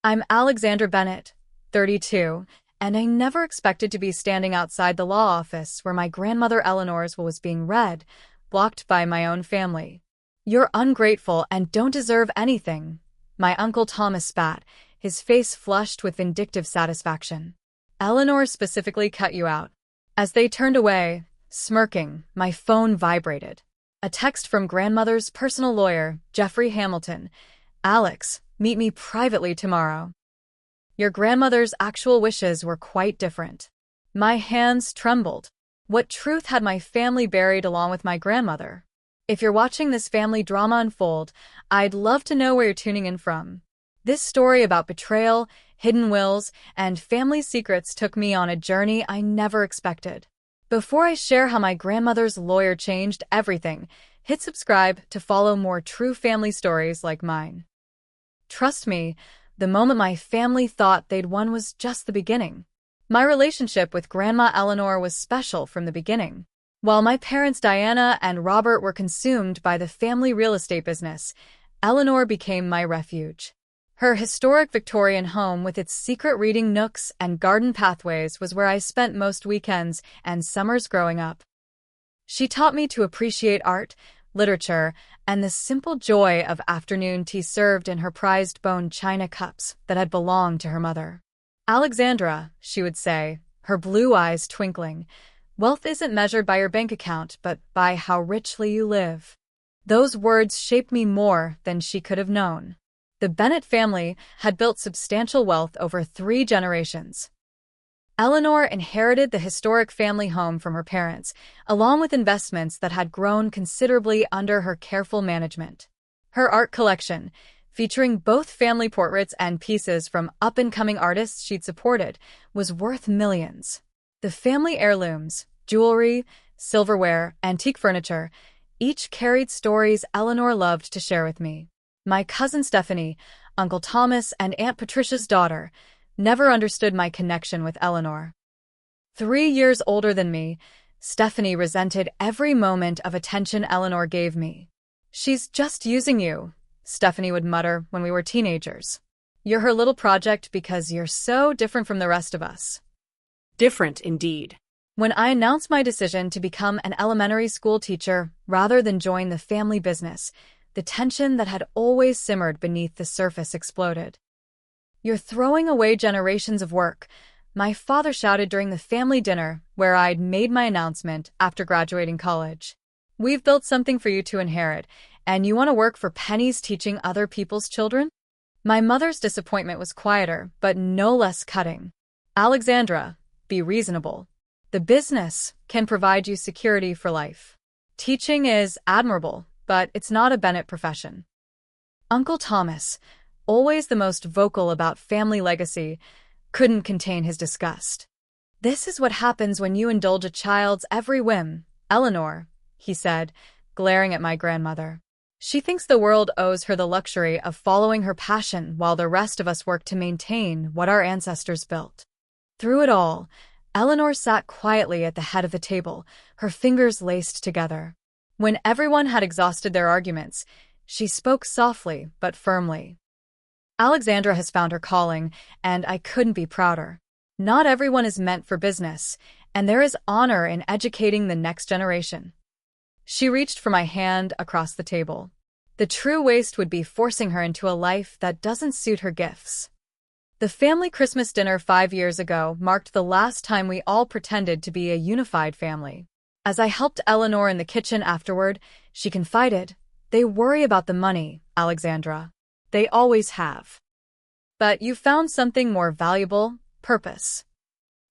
I'm Alexandra Bennett, 32, and I never expected to be standing outside the law office where my grandmother Eleanor's will was being read, blocked by my own family. "You're ungrateful and don't deserve anything," my Uncle Thomas spat, his face flushed with vindictive satisfaction. "Eleanor specifically cut you out." As they turned away, smirking, my phone vibrated. A text from grandmother's personal lawyer, Jeffrey Hamilton. "Alex, meet me privately tomorrow." Your grandmother's actual wishes were quite different. My hands trembled. What truth had my family buried along with my grandmother? If you're watching this family drama unfold, I'd love to know where you're tuning in from. This story about betrayal, hidden wills, and family secrets took me on a journey I never expected. Before I share how my grandmother's lawyer changed everything, hit subscribe to follow more true family stories like mine. Trust me, the moment my family thought they'd won was just the beginning. My relationship with Grandma Eleanor was special from the beginning. While my parents Diana and Robert were consumed by the family real estate business, Eleanor became my refuge. Her historic Victorian home with its secret reading nooks and garden pathways was where I spent most weekends and summers growing up. She taught me to appreciate art, literature, and the simple joy of afternoon tea served in her prized bone china cups that had belonged to her mother. "Alexandra," she would say, her blue eyes twinkling, "wealth isn't measured by your bank account, but by how richly you live." Those words shaped me more than she could have known. The Bennett family had built substantial wealth over 3 generations. Eleanor inherited the historic family home from her parents, along with investments that had grown considerably under her careful management. Her art collection, featuring both family portraits and pieces from up-and-coming artists she'd supported, was worth millions. The family heirlooms, jewelry, silverware, antique furniture, each carried stories Eleanor loved to share with me. My cousin Stephanie, Uncle Thomas, and Aunt Patricia's daughter, never understood my connection with Eleanor. 3 years older than me, Stephanie resented every moment of attention Eleanor gave me. "She's just using you," Stephanie would mutter when we were teenagers. "You're her little project because you're so different from the rest of us." Different indeed. When I announced my decision to become an elementary school teacher rather than join the family business, the tension that had always simmered beneath the surface exploded. "You're throwing away generations of work," my father shouted during the family dinner where I'd made my announcement after graduating college. "We've built something for you to inherit, and you want to work for pennies teaching other people's children?" My mother's disappointment was quieter, but no less cutting. "Alexandra, be reasonable. The business can provide you security for life. Teaching is admirable, but it's not a Bennett profession." Uncle Thomas, always the most vocal about family legacy, couldn't contain his disgust. "This is what happens when you indulge a child's every whim, Eleanor," he said, glaring at my grandmother. "She thinks the world owes her the luxury of following her passion while the rest of us work to maintain what our ancestors built." Through it all, Eleanor sat quietly at the head of the table, her fingers laced together. When everyone had exhausted their arguments, she spoke softly but firmly. "Alexandra has found her calling, and I couldn't be prouder. Not everyone is meant for business, and there is honor in educating the next generation." She reached for my hand across the table. The true waste would be forcing her into a life that doesn't suit her gifts. The family Christmas dinner 5 years ago marked the last time we all pretended to be a unified family. As I helped Eleanor in the kitchen afterward, she confided, "They worry about the money, Alexandra. They always have. But you found something more valuable, purpose."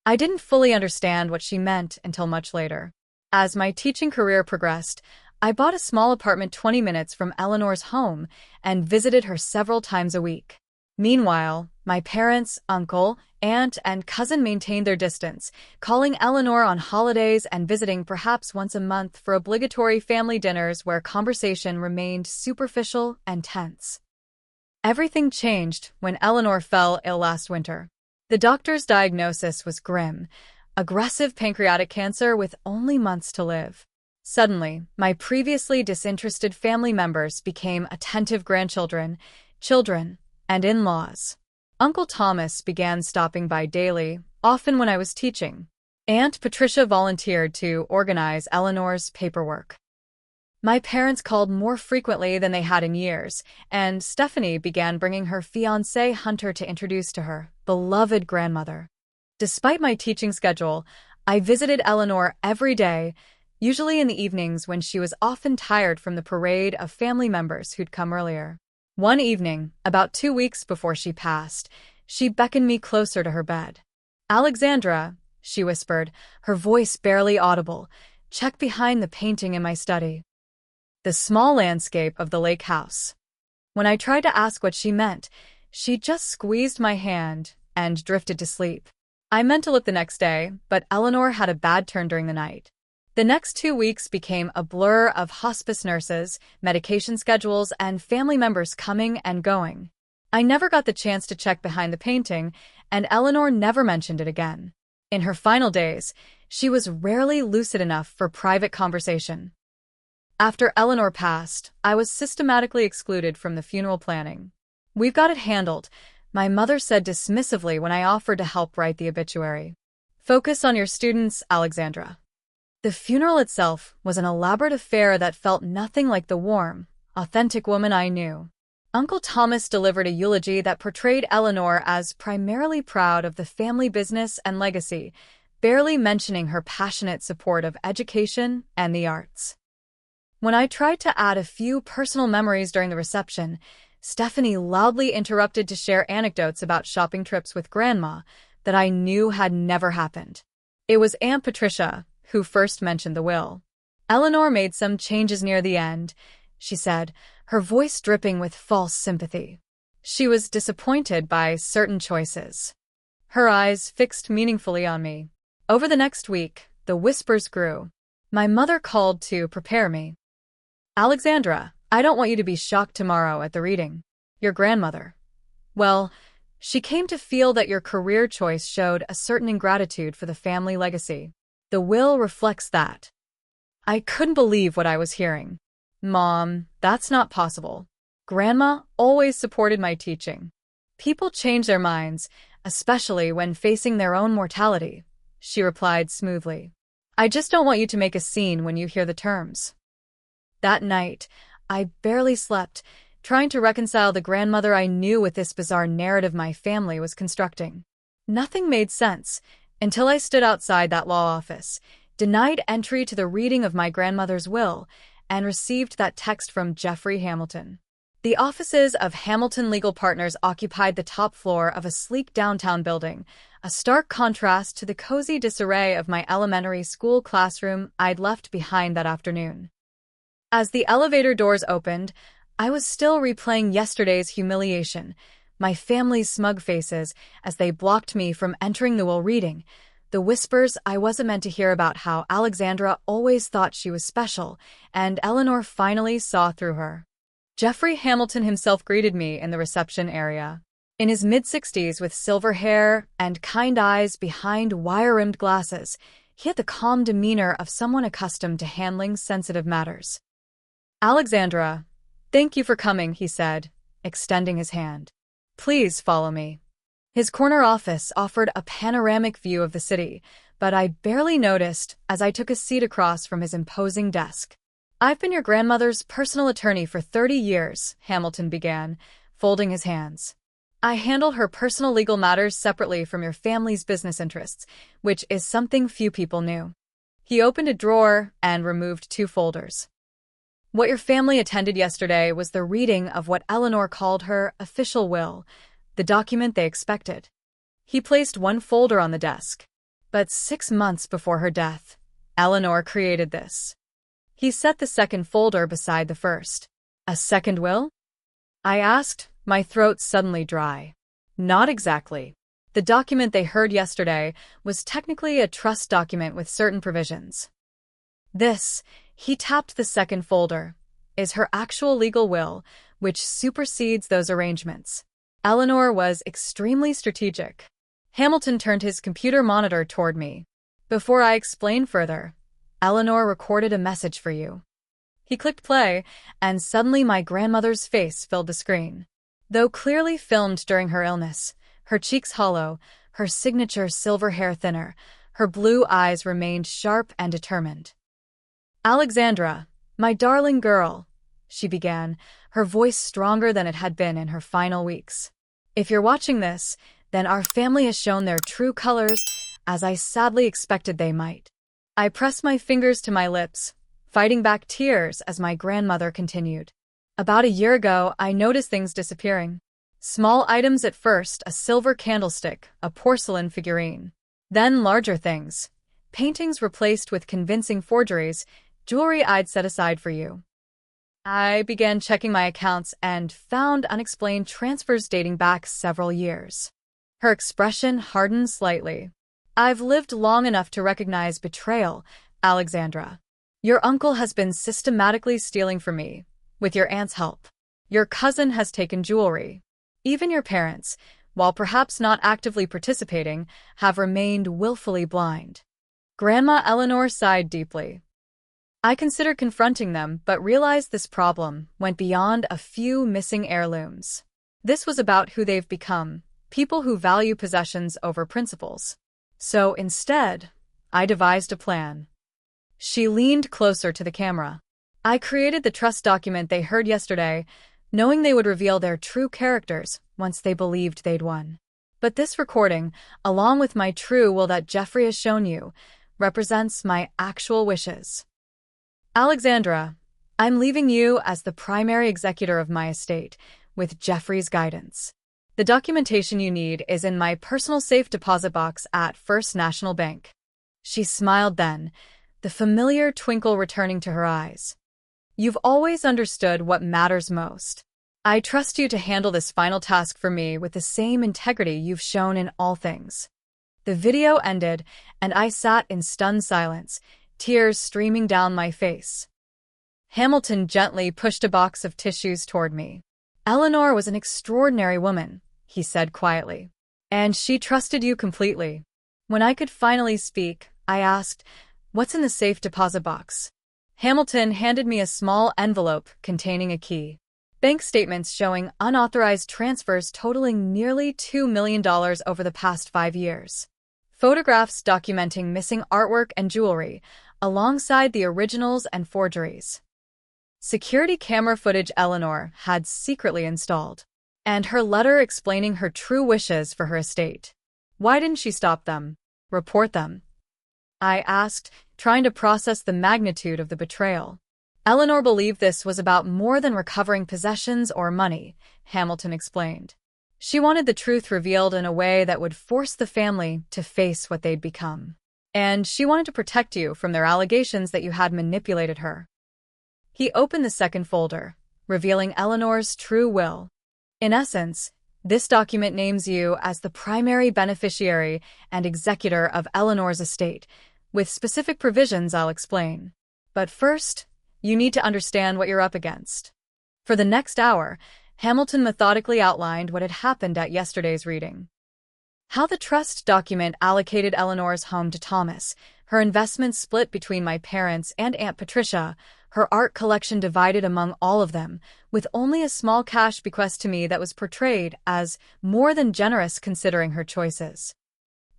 I didn't fully understand what she meant until much later. As my teaching career progressed, I bought a small apartment 20 minutes from Eleanor's home and visited her several times a week. Meanwhile, my parents, uncle, aunt, and cousin maintained their distance, calling Eleanor on holidays and visiting perhaps once a month for obligatory family dinners where conversation remained superficial and tense. Everything changed when Eleanor fell ill last winter. The doctor's diagnosis was grim: aggressive pancreatic cancer with only months to live. Suddenly, my previously disinterested family members became attentive grandchildren, children, and in-laws. Uncle Thomas began stopping by daily, often when I was teaching. Aunt Patricia volunteered to organize Eleanor's paperwork. My parents called more frequently than they had in years, and Stephanie began bringing her fiancé Hunter to introduce to her beloved grandmother. Despite my teaching schedule, I visited Eleanor every day, usually in the evenings when she was often tired from the parade of family members who'd come earlier. One evening, about 2 weeks before she passed, she beckoned me closer to her bed. "Alexandra," she whispered, her voice barely audible, "check behind the painting in my study." The small landscape of the lake house. When I tried to ask what she meant, she just squeezed my hand and drifted to sleep. I meant to look the next day, but Eleanor had a bad turn during the night. The next 2 weeks became a blur of hospice nurses, medication schedules, and family members coming and going. I never got the chance to check behind the painting, and Eleanor never mentioned it again. In her final days, she was rarely lucid enough for private conversation. After Eleanor passed, I was systematically excluded from the funeral planning. "We've got it handled," my mother said dismissively when I offered to help write the obituary. "Focus on your students, Alexandra." The funeral itself was an elaborate affair that felt nothing like the warm, authentic woman I knew. Uncle Thomas delivered a eulogy that portrayed Eleanor as primarily proud of the family business and legacy, barely mentioning her passionate support of education and the arts. When I tried to add a few personal memories during the reception, Stephanie loudly interrupted to share anecdotes about shopping trips with Grandma that I knew had never happened. It was Aunt Patricia who first mentioned the will. "Eleanor made some changes near the end," she said, her voice dripping with false sympathy. She was disappointed by certain choices. Her eyes fixed meaningfully on me. Over the next week, the whispers grew. My mother called to prepare me. "Alexandra, I don't want you to be shocked tomorrow at the reading. Your grandmother. Well, she came to feel that your career choice showed a certain ingratitude for the family legacy. The will reflects that." I couldn't believe what I was hearing. "Mom, that's not possible. Grandma always supported my teaching." "People change their minds, especially when facing their own mortality," she replied smoothly. "I just don't want you to make a scene when you hear the terms." That night, I barely slept, trying to reconcile the grandmother I knew with this bizarre narrative my family was constructing. Nothing made sense until I stood outside that law office, denied entry to the reading of my grandmother's will, and received that text from Jeffrey Hamilton. The offices of Hamilton Legal Partners occupied the top floor of a sleek downtown building, a stark contrast to the cozy disarray of my elementary school classroom I'd left behind that afternoon. As the elevator doors opened, I was still replaying yesterday's humiliation, my family's smug faces as they blocked me from entering the will reading, the whispers I wasn't meant to hear about how Alexandra always thought she was special, and Eleanor finally saw through her. Jeffrey Hamilton himself greeted me in the reception area. In his mid-60s with silver hair and kind eyes behind wire-rimmed glasses, he had the calm demeanor of someone accustomed to handling sensitive matters. "Alexandra, thank you for coming," he said, extending his hand. "Please follow me." His corner office offered a panoramic view of the city, but I barely noticed as I took a seat across from his imposing desk. "I've been your grandmother's personal attorney for 30 years, Hamilton began, folding his hands. "I handle her personal legal matters separately from your family's business interests, which is something few people knew." He opened a drawer and removed 2 folders. "What your family attended yesterday was the reading of what Eleanor called her official will, the document they expected." He placed 1 folder on the desk. "But 6 months before her death, Eleanor created this." He set the second folder beside the first. "A second will?" I asked, my throat suddenly dry. "Not exactly. The document they heard yesterday was technically a trust document with certain provisions. This," he tapped the second folder, "is her actual legal will, which supersedes those arrangements." Eleanor was extremely strategic. Hamilton turned his computer monitor toward me. "Before I explain further, Eleanor recorded a message for you." He clicked play, and suddenly my grandmother's face filled the screen. Though clearly filmed during her illness, Her cheeks hollow, her signature silver hair thinner, her blue eyes remained sharp and determined. "Alexandra, my darling girl," she began, her voice stronger than it had been in her final weeks. "If you're watching this, then our family has shown their true colors, as I sadly expected they might." I pressed my fingers to my lips, fighting back tears as my grandmother continued. "About a year ago, I noticed things disappearing. Small items at first, a silver candlestick, a porcelain figurine. Then larger things. Paintings replaced with convincing forgeries, jewelry I'd set aside for you." I began checking my accounts and found unexplained transfers dating back several years. Her expression hardened slightly. "I've lived long enough to recognize betrayal, Alexandra. Your uncle has been systematically stealing from me, with your aunt's help. Your cousin has taken jewelry. Even your parents, while perhaps not actively participating, have remained willfully blind." Grandma Eleanor sighed deeply. "I considered confronting them, but realized this problem went beyond a few missing heirlooms. This was about who they've become, people who value possessions over principles. So instead, I devised a plan." She leaned closer to the camera. "I created the trust document they heard yesterday, knowing they would reveal their true characters once they believed they'd won. But this recording, along with my true will that Jeffrey has shown you, represents my actual wishes. Alexandra, I'm leaving you as the primary executor of my estate, with Jeffrey's guidance. The documentation you need is in my personal safe deposit box at First National Bank." She smiled then, the familiar twinkle returning to her eyes. "You've always understood what matters most. I trust you to handle this final task for me with the same integrity you've shown in all things." The video ended, and I sat in stunned silence, tears streaming down my face. Hamilton gently pushed a box of tissues toward me. "Eleanor was an extraordinary woman," he said quietly. "And she trusted you completely." When I could finally speak, I asked, "What's in the safe deposit box?" Hamilton handed me a small envelope containing a key. Bank statements showing unauthorized transfers totaling nearly $2 million over the past 5 years. Photographs documenting missing artwork and jewelry, alongside the originals and forgeries. Security camera footage Eleanor had secretly installed. And her letter explaining her true wishes for her estate. Why didn't she stop them? Report them? I asked, trying to process the magnitude of the betrayal. Eleanor believed this was about more than recovering possessions or money, Hamilton explained. She wanted the truth revealed in a way that would force the family to face what they'd become. And she wanted to protect you from their allegations that you had manipulated her. He opened the second folder, revealing Eleanor's true will. In essence, this document names you as the primary beneficiary and executor of Eleanor's estate, with specific provisions I'll explain. But first, you need to understand what you're up against. For the next hour, Hamilton methodically outlined what had happened at yesterday's reading. How the trust document allocated Eleanor's home to Thomas, her investments split between my parents and Aunt Patricia, her art collection divided among all of them, with only a small cash bequest to me that was portrayed as more than generous considering her choices.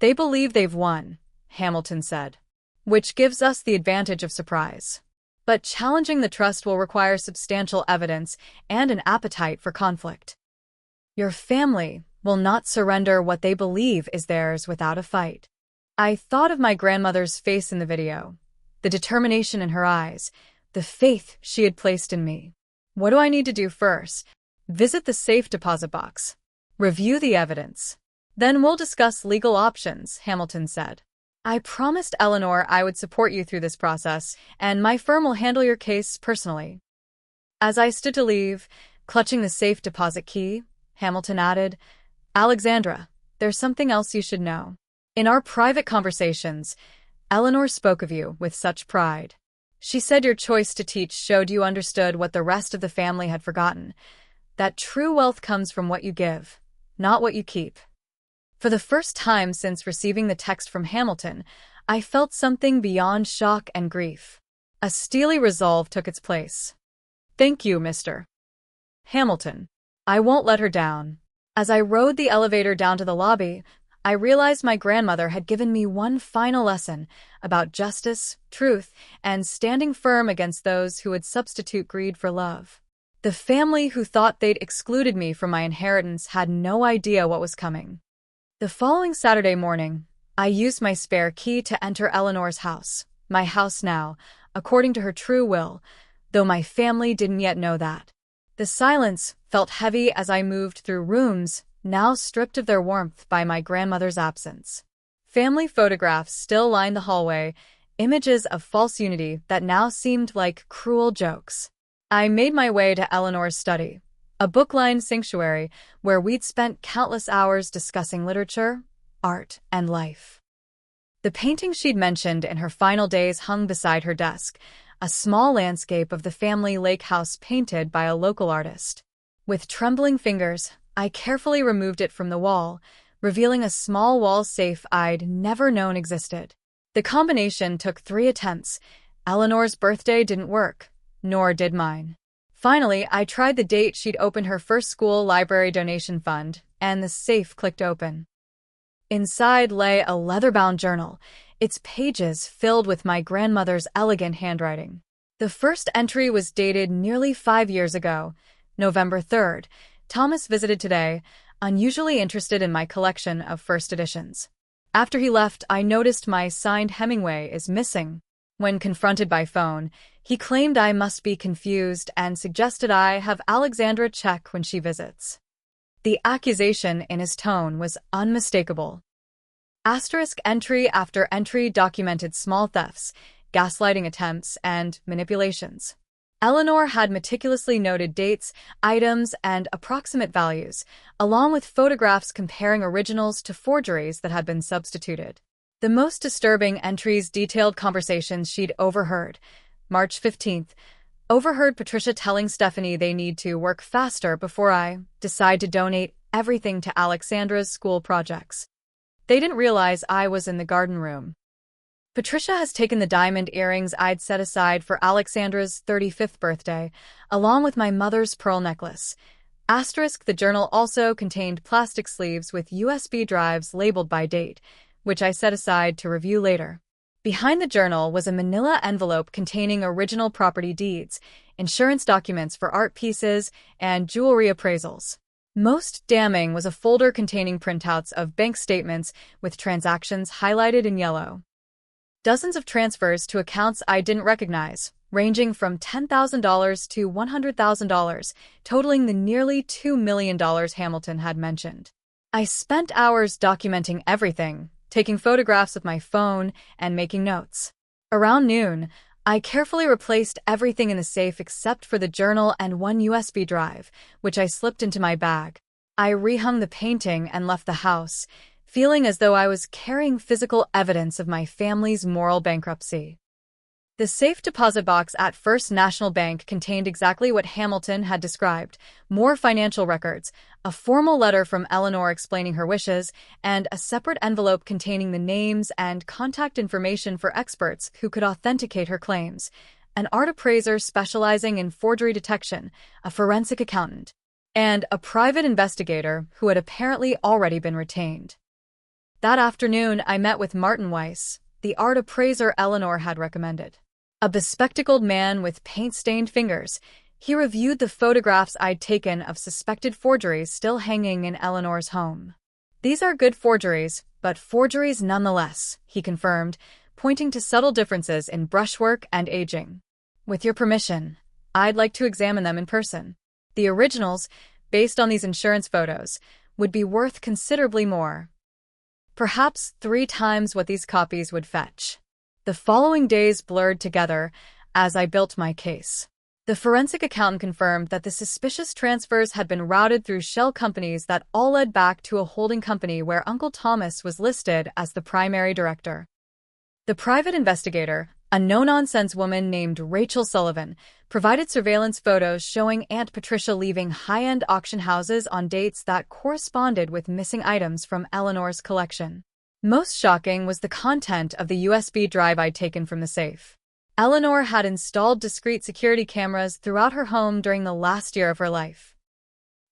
They believe they've won, Hamilton said, which gives us the advantage of surprise. But challenging the trust will require substantial evidence and an appetite for conflict. Your family will not surrender what they believe is theirs without a fight. I thought of my grandmother's face in the video, the determination in her eyes, the faith she had placed in me. What do I need to do first? Visit the safe deposit box. Review the evidence. Then we'll discuss legal options, Hamilton said. I promised Eleanor I would support you through this process, and my firm will handle your case personally. As I stood to leave, clutching the safe deposit key, Hamilton added, Alexandra, there's something else you should know. In our private conversations, Eleanor spoke of you with such pride. She said your choice to teach showed you understood what the rest of the family had forgotten, that true wealth comes from what you give, not what you keep. For the first time since receiving the text from Hamilton, I felt something beyond shock and grief. A steely resolve took its place. Thank you, Mr. Hamilton. I won't let her down. As I rode the elevator down to the lobby, I realized my grandmother had given me one final lesson about justice, truth, and standing firm against those who would substitute greed for love. The family who thought they'd excluded me from my inheritance had no idea what was coming. The following Saturday morning, I used my spare key to enter Eleanor's house, my house now, according to her true will, though my family didn't yet know that. The silence felt heavy as I moved through rooms, now stripped of their warmth by my grandmother's absence. Family photographs still lined the hallway, images of false unity that now seemed like cruel jokes. I made my way to Eleanor's study, a book-lined sanctuary where we'd spent countless hours discussing literature, art, and life. The painting she'd mentioned in her final days hung beside her desk, a small landscape of the family lake house painted by a local artist. With trembling fingers, I carefully removed it from the wall, revealing a small wall safe I'd never known existed. The combination took 3 attempts. Eleanor's birthday didn't work, nor did mine. Finally, I tried the date she'd opened her first school library donation fund, and the safe clicked open. Inside lay a leather-bound journal, its pages filled with my grandmother's elegant handwriting. The first entry was dated nearly 5 years ago, November 3rd. Thomas visited today, unusually interested in my collection of first editions. After he left, I noticed my signed Hemingway is missing. When confronted by phone, he claimed I must be confused and suggested I have Alexandra check when she visits. The accusation in his tone was unmistakable. Asterisk entry after entry documented small thefts, gaslighting attempts, and manipulations. Eleanor had meticulously noted dates, items, and approximate values, along with photographs comparing originals to forgeries that had been substituted. The most disturbing entries detailed conversations she'd overheard. March 15th. Overheard Patricia telling Stephanie they need to work faster before I decide to donate everything to Alexandra's school projects. They didn't realize I was in the garden room. Patricia has taken the diamond earrings I'd set aside for Alexandra's 35th birthday, along with my mother's pearl necklace. Asterisk, the journal also contained plastic sleeves with USB drives labeled by date, which I set aside to review later. Behind the journal was a manila envelope containing original property deeds, insurance documents for art pieces, and jewelry appraisals. Most damning was a folder containing printouts of bank statements with transactions highlighted in yellow. Dozens of transfers to accounts I didn't recognize, ranging from $10,000 to $100,000, totaling the nearly $2 million Hamilton had mentioned. I spent hours documenting everything, taking photographs with my phone and making notes. Around noon, I carefully replaced everything in the safe except for the journal and one USB drive, which I slipped into my bag. I rehung the painting and left the house, feeling as though I was carrying physical evidence of my family's moral bankruptcy. The safe deposit box at First National Bank contained exactly what Hamilton had described: more financial records, a formal letter from Eleanor explaining her wishes, and a separate envelope containing the names and contact information for experts who could authenticate her claims: an art appraiser specializing in forgery detection, a forensic accountant, and a private investigator who had apparently already been retained. That afternoon, I met with Martin Weiss, the art appraiser Eleanor had recommended. A bespectacled man with paint-stained fingers, he reviewed the photographs I'd taken of suspected forgeries still hanging in Eleanor's home. These are good forgeries, but forgeries nonetheless, he confirmed, pointing to subtle differences in brushwork and aging. With your permission, I'd like to examine them in person. The originals, based on these insurance photos, would be worth considerably more. Perhaps 3 times what these copies would fetch. The following days blurred together as I built my case. The forensic accountant confirmed that the suspicious transfers had been routed through shell companies that all led back to a holding company where Uncle Thomas was listed as the primary director. The private investigator, a no-nonsense woman named Rachel Sullivan, provided surveillance photos showing Aunt Patricia leaving high-end auction houses on dates that corresponded with missing items from Eleanor's collection. Most shocking was the content of the USB drive I'd taken from the safe. Eleanor had installed discreet security cameras throughout her home during the last year of her life.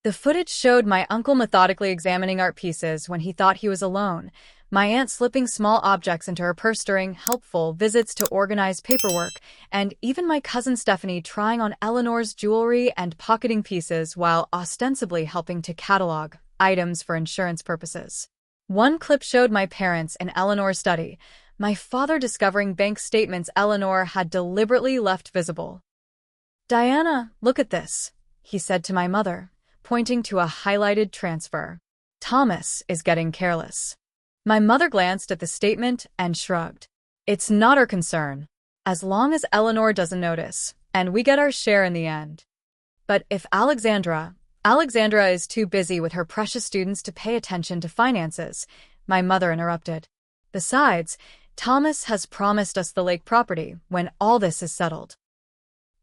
The footage showed my uncle methodically examining art pieces when he thought he was alone, my aunt slipping small objects into her purse during helpful visits to organize paperwork, and even my cousin Stephanie trying on Eleanor's jewelry and pocketing pieces while ostensibly helping to catalog items for insurance purposes. One clip showed my parents in Eleanor's study, my father discovering bank statements Eleanor had deliberately left visible. "Diana, look at this," he said to my mother, pointing to a highlighted transfer. "Thomas is getting careless." My mother glanced at the statement and shrugged. "It's not our concern, as long as Eleanor doesn't notice, and we get our share in the end." But if Alexandra is too busy with her precious students to pay attention to finances, my mother interrupted. "Besides, Thomas has promised us the lake property when all this is settled."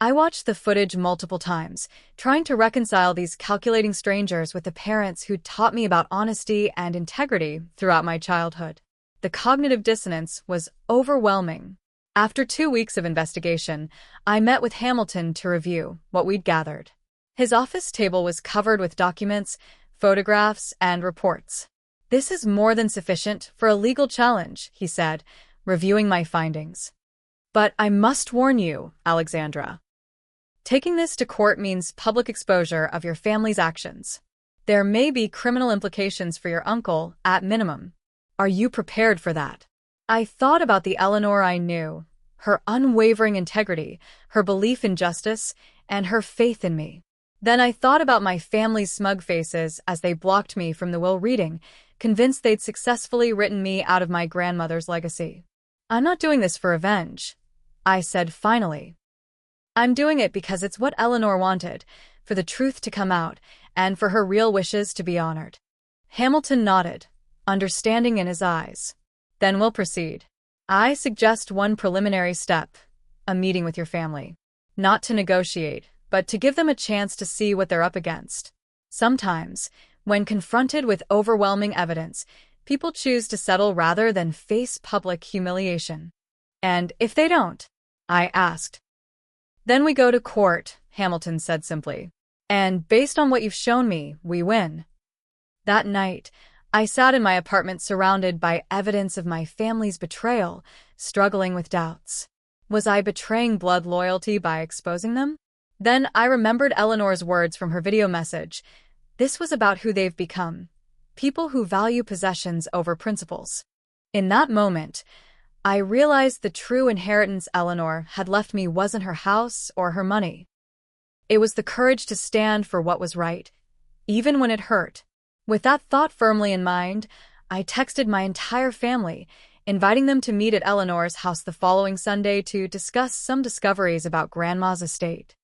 I watched the footage multiple times, trying to reconcile these calculating strangers with the parents who taught me about honesty and integrity throughout my childhood. The cognitive dissonance was overwhelming. After 2 weeks of investigation, I met with Hamilton to review what we'd gathered. His office table was covered with documents, photographs, and reports. "This is more than sufficient for a legal challenge," he said, reviewing my findings. "But I must warn you, Alexandra. Taking this to court means public exposure of your family's actions. There may be criminal implications for your uncle, at minimum. Are you prepared for that?" I thought about the Eleanor I knew, her unwavering integrity, her belief in justice, and her faith in me. Then I thought about my family's smug faces as they blocked me from the will reading, convinced they'd successfully written me out of my grandmother's legacy. "I'm not doing this for revenge," I said finally. "I'm doing it because it's what Eleanor wanted, for the truth to come out, and for her real wishes to be honored." Hamilton nodded, understanding in his eyes. "Then we'll proceed. I suggest one preliminary step, a meeting with your family. Not to negotiate, but to give them a chance to see what they're up against. Sometimes, when confronted with overwhelming evidence, people choose to settle rather than face public humiliation." "And if they don't?" I asked. "Then we go to court," Hamilton said simply. "And based on what you've shown me, we win." That night, I sat in my apartment surrounded by evidence of my family's betrayal, struggling with doubts. Was I betraying blood loyalty by exposing them? Then I remembered Eleanor's words from her video message. This was about who they've become. People who value possessions over principles. In that moment, I realized the true inheritance Eleanor had left me wasn't her house or her money. It was the courage to stand for what was right, even when it hurt. With that thought firmly in mind, I texted my entire family, inviting them to meet at Eleanor's house the following Sunday to discuss some discoveries about Grandma's estate.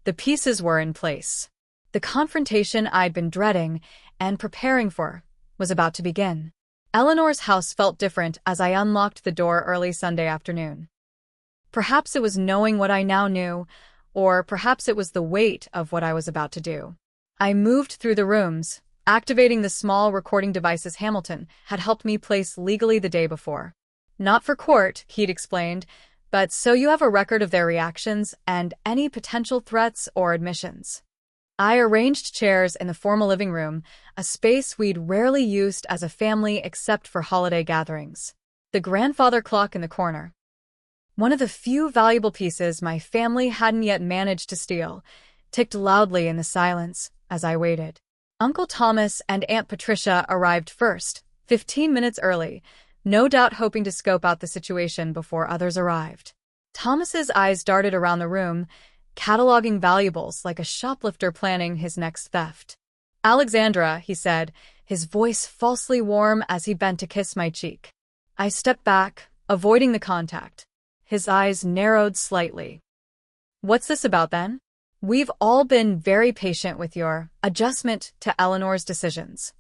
The pieces were in place. The confrontation I'd been dreading and preparing for was about to begin. Eleanor's house felt different as I unlocked the door early Sunday afternoon. Perhaps it was knowing what I now knew, or perhaps it was the weight of what I was about to do. I moved through the rooms, activating the small recording devices Hamilton had helped me place legally the day before. "Not for court," he'd explained, "but so you have a record of their reactions and any potential threats or admissions." I arranged chairs in the formal living room, a space we'd rarely used as a family except for holiday gatherings. The grandfather clock in the corner. One of the few valuable pieces my family hadn't yet managed to steal, ticked loudly in the silence as I waited. Uncle Thomas and Aunt Patricia arrived first, 15 minutes early, no doubt hoping to scope out the situation before others arrived. Thomas's eyes darted around the room, cataloging valuables like a shoplifter planning his next theft. "Alexandra," he said, his voice falsely warm as he bent to kiss my cheek. I stepped back, avoiding the contact. His eyes narrowed slightly. "What's this about then?" "We've all been very patient with your adjustment to Eleanor's decisions."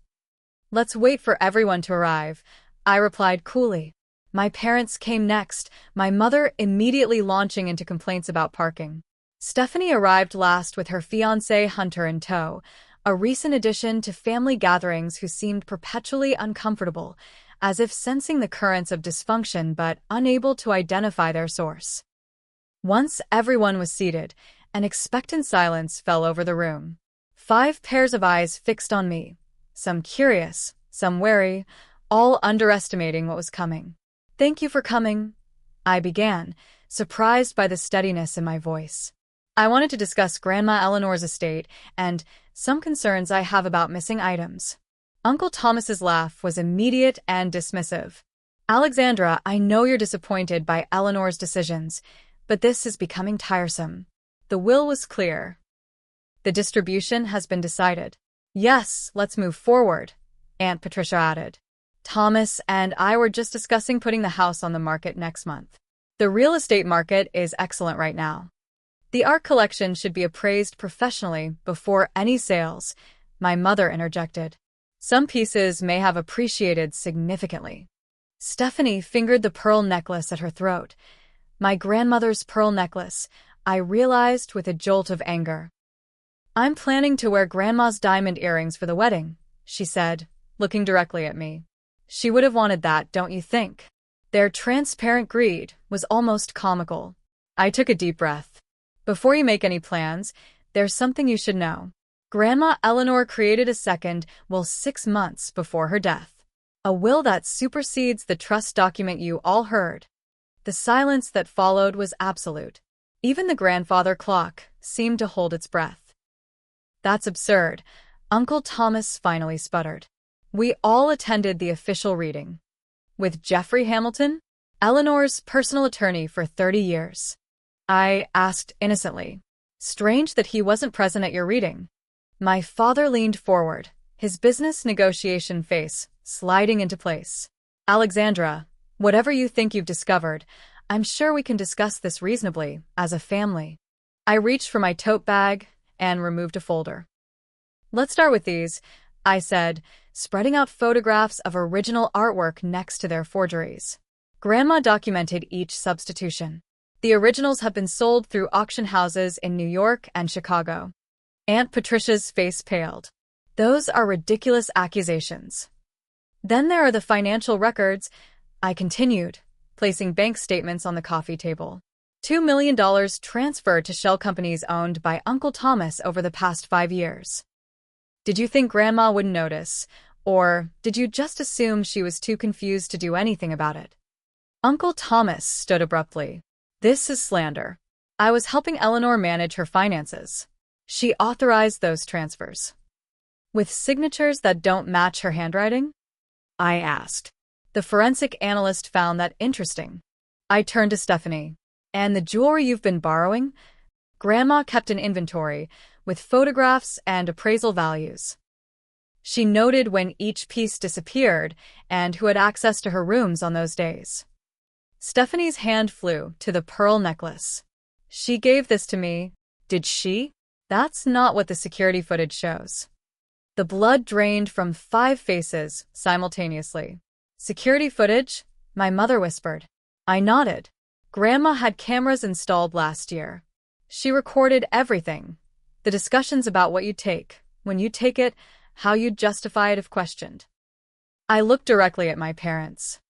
"Let's wait for everyone to arrive," I replied coolly. My parents came next, my mother immediately launching into complaints about parking. Stephanie arrived last with her fiancé Hunter in tow, a recent addition to family gatherings who seemed perpetually uncomfortable, as if sensing the currents of dysfunction but unable to identify their source. Once everyone was seated, an expectant silence fell over the room. 5 pairs of eyes fixed on me, some curious, some wary, all underestimating what was coming. "Thank you for coming," I began, surprised by the steadiness in my voice. "I wanted to discuss Grandma Eleanor's estate and some concerns I have about missing items." Uncle Thomas's laugh was immediate and dismissive. "Alexandra, I know you're disappointed by Eleanor's decisions, but this is becoming tiresome." The will was clear. "The distribution has been decided." "Yes, let's move forward," Aunt Patricia added. "Thomas and I were just discussing putting the house on the market next month. The real estate market is excellent right now. The art collection should be appraised professionally before any sales," my mother interjected. "Some pieces may have appreciated significantly." Stephanie fingered the pearl necklace at her throat. My grandmother's pearl necklace, I realized with a jolt of anger. "I'm planning to wear Grandma's diamond earrings for the wedding," she said, looking directly at me. "She would have wanted that, don't you think?" Their transparent greed was almost comical. I took a deep breath. "Before you make any plans, there's something you should know. Grandma Eleanor created a second will 6 months before her death. A will that supersedes the trust document you all heard." The silence that followed was absolute. Even the grandfather clock seemed to hold its breath. "That's absurd," Uncle Thomas finally sputtered. We all attended the official reading. "With Jeffrey Hamilton, Eleanor's personal attorney for 30 years. I asked innocently. "Strange that he wasn't present at your reading." My father leaned forward, his business negotiation face sliding into place. "Alexandra, whatever you think you've discovered, I'm sure we can discuss this reasonably, as a family." I reached for my tote bag and removed a folder. "Let's start with these," I said, spreading out photographs of original artwork next to their forgeries. Grandma documented each substitution. The originals have been sold through auction houses in New York and Chicago. Aunt Patricia's face paled. "Those are ridiculous accusations." "Then there are the financial records," I continued, placing bank statements on the coffee table. $2 million transferred to shell companies owned by Uncle Thomas over the past 5 years. Did you think Grandma wouldn't notice, or did you just assume she was too confused to do anything about it? Uncle Thomas stood abruptly. "This is slander. I was helping Eleanor manage her finances. She authorized those transfers." "With signatures that don't match her handwriting?" I asked. The forensic analyst found that interesting. I turned to Stephanie. "And the jewelry you've been borrowing?" Grandma kept an inventory, with photographs and appraisal values. She noted when each piece disappeared and who had access to her rooms on those days. Stephanie's hand flew to the pearl necklace. "She gave this to me." "Did she?" "That's not what the security footage shows." The blood drained from 5 faces simultaneously. "Security footage?" my mother whispered. I nodded. "Grandma had cameras installed last year. She recorded everything. The discussions about what you'd take, when you take it, how you'd justify it if questioned." I looked directly at my parents.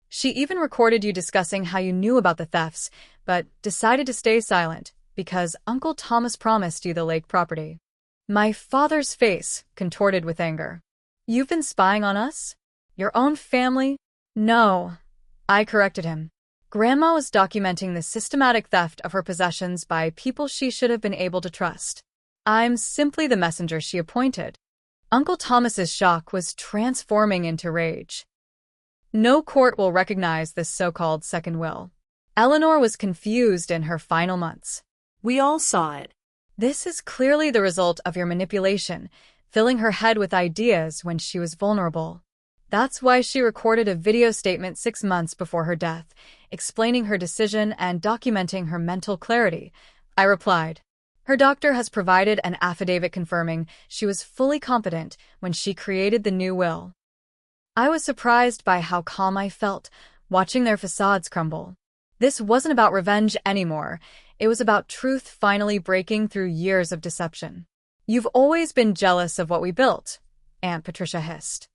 "She even recorded you discussing how you knew about the thefts, but decided to stay silent because Uncle Thomas promised you the lake property." My father's face contorted with anger. "You've been spying on us? Your own family?" "No," I corrected him. "Grandma was documenting the systematic theft of her possessions by people she should have been able to trust. I'm simply the messenger she appointed." Uncle Thomas's shock was transforming into rage. "No court will recognize this so-called second will. Eleanor was confused in her final months. We all saw it." "This is clearly the result of your manipulation, filling her head with ideas when she was vulnerable. That's why she recorded a video statement 6 months before her death, explaining her decision and documenting her mental clarity," I replied. "Her doctor has provided an affidavit confirming she was fully competent when she created the new will." I was surprised by how calm I felt, watching their facades crumble. This wasn't about revenge anymore. It was about truth finally breaking through years of deception. "You've always been jealous of what we built," Aunt Patricia hissed.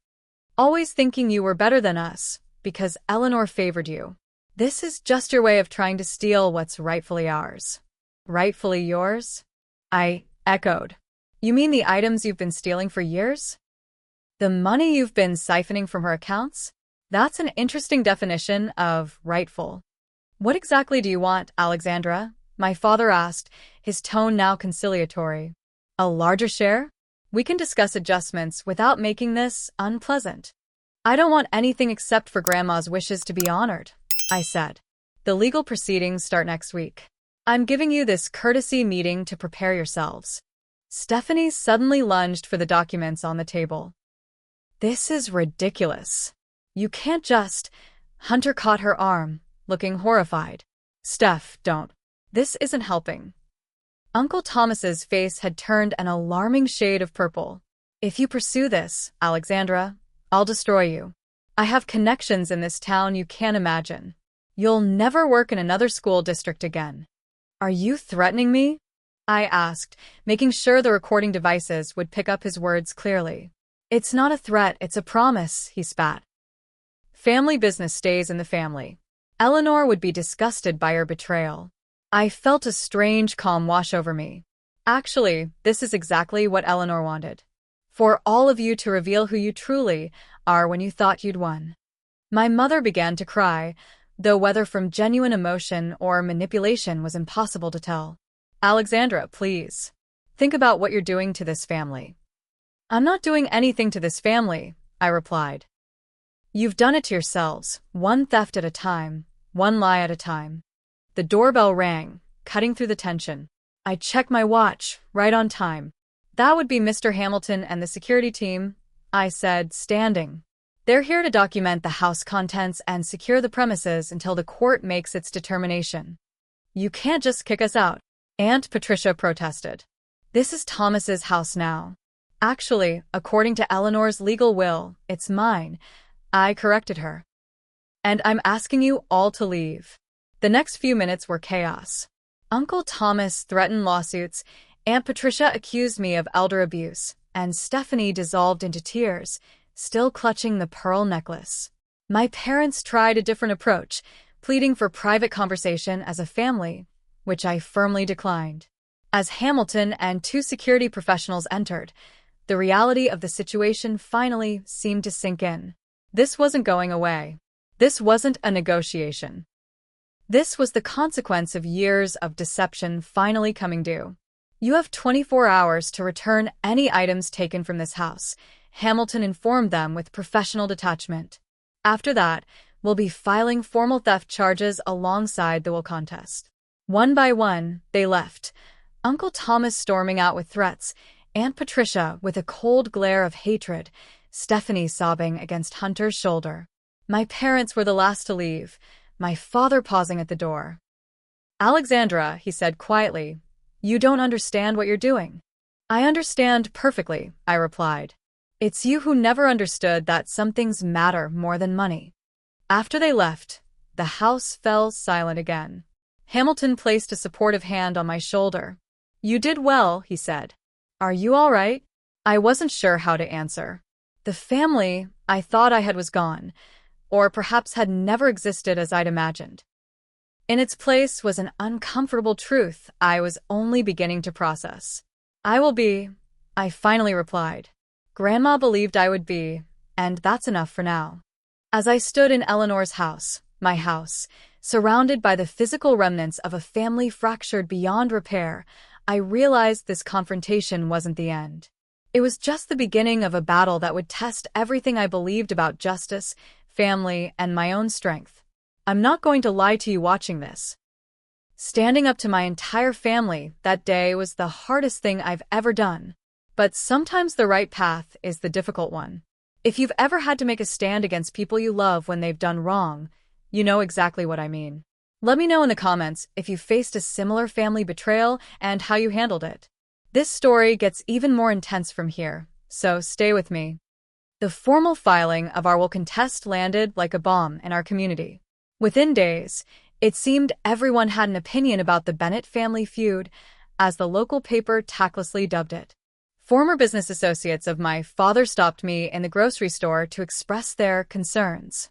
"Always thinking you were better than us, because Eleanor favored you. This is just your way of trying to steal what's rightfully ours." "Rightfully yours?" I echoed. You mean the items you've been stealing for years? The money you've been siphoning from her accounts? That's an interesting definition of rightful. What exactly do you want, Alexandra? My father asked, his tone now conciliatory. A larger share? We can discuss adjustments without making this unpleasant. I don't want anything except for Grandma's wishes to be honored, I said. The legal proceedings start next week. I'm giving you this courtesy meeting to prepare yourselves. Stephanie suddenly lunged for the documents on the table. This is ridiculous. You can't just… Hunter caught her arm, looking horrified. Steph, don't. This isn't helping. Uncle Thomas's face had turned an alarming shade of purple. If you pursue this, Alexandra, I'll destroy you. I have connections in this town you can't imagine. You'll never work in another school district again. Are you threatening me? I asked, making sure the recording devices would pick up his words clearly. It's not a threat, it's a promise, he spat. Family business stays in the family. Eleanor would be disgusted by your betrayal. I felt a strange calm wash over me. Actually, this is exactly what Eleanor wanted. For all of you to reveal who you truly are when you thought you'd won. My mother began to cry, though whether from genuine emotion or manipulation was impossible to tell. Alexandra, please. Think about what you're doing to this family. I'm not doing anything to this family, I replied. You've done it to yourselves, one theft at a time, one lie at a time. The doorbell rang, cutting through the tension. I checked my watch, right on time. That would be Mr. Hamilton and the security team, I said, standing. They're here to document the house contents and secure the premises until the court makes its determination. You can't just kick us out, Aunt Patricia protested. This is Thomas's house now. Actually, according to Eleanor's legal will, it's mine, I corrected her. And I'm asking you all to leave. The next few minutes were chaos. Uncle Thomas threatened lawsuits, Aunt Patricia accused me of elder abuse, and Stephanie dissolved into tears, still clutching the pearl necklace. My parents tried a different approach, pleading for private conversation as a family, which I firmly declined. As Hamilton and two security professionals entered, the reality of the situation finally seemed to sink in. This wasn't going away. This wasn't a negotiation. This was the consequence of years of deception finally coming due. You have 24 hours to return any items taken from this house, Hamilton informed them with professional detachment. After that, we'll be filing formal theft charges alongside the will contest. One by one, they left, Uncle Thomas storming out with threats, Aunt Patricia with a cold glare of hatred, Stephanie sobbing against Hunter's shoulder. My parents were the last to leave, my father pausing at the door. Alexandra, he said quietly, you don't understand what you're doing. I understand perfectly, I replied. It's you who never understood that some things matter more than money. After they left, the house fell silent again. Hamilton placed a supportive hand on my shoulder. You did well, he said. Are you all right? I wasn't sure how to answer. The family I thought I had was gone, or perhaps had never existed as I'd imagined. In its place was an uncomfortable truth I was only beginning to process. I will be, I finally replied. Grandma believed I would be, and that's enough for now. As I stood in Eleanor's house, my house, surrounded by the physical remnants of a family fractured beyond repair, I realized this confrontation wasn't the end. It was just the beginning of a battle that would test everything I believed about justice, family, and my own strength. I'm not going to lie to you watching this. Standing up to my entire family that day was the hardest thing I've ever done. But sometimes the right path is the difficult one. If you've ever had to make a stand against people you love when they've done wrong, you know exactly what I mean. Let me know in the comments if you faced a similar family betrayal and how you handled it. This story gets even more intense from here, so stay with me. The formal filing of our will contest landed like a bomb in our community. Within days, it seemed everyone had an opinion about the Bennett family feud, as the local paper tactlessly dubbed it. Former business associates of my father stopped me in the grocery store to express their concerns.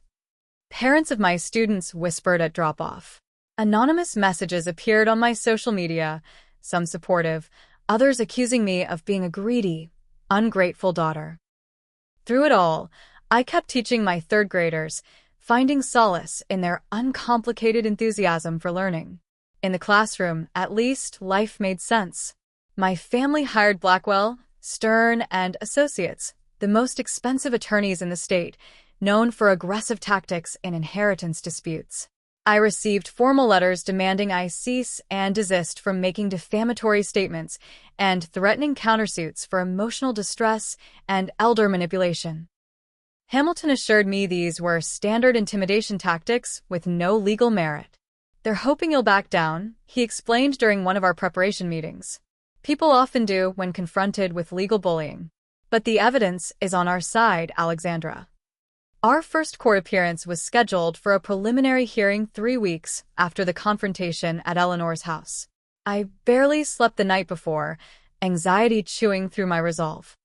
Parents of my students whispered at drop-off. Anonymous messages appeared on my social media, some supportive, others accusing me of being a greedy, ungrateful daughter. Through it all, I kept teaching my third graders, finding solace in their uncomplicated enthusiasm for learning. In the classroom, at least, life made sense. My family hired Blackwell, Stern, and Associates, the most expensive attorneys in the state, known for aggressive tactics in inheritance disputes. I received formal letters demanding I cease and desist from making defamatory statements and threatening countersuits for emotional distress and elder manipulation. Hamilton assured me these were standard intimidation tactics with no legal merit. "They're hoping you'll back down," he explained during one of our preparation meetings. "People often do when confronted with legal bullying. But the evidence is on our side, Alexandra." Our first court appearance was scheduled for a preliminary hearing 3 weeks after the confrontation at Eleanor's house. I barely slept the night before, anxiety chewing through my resolve.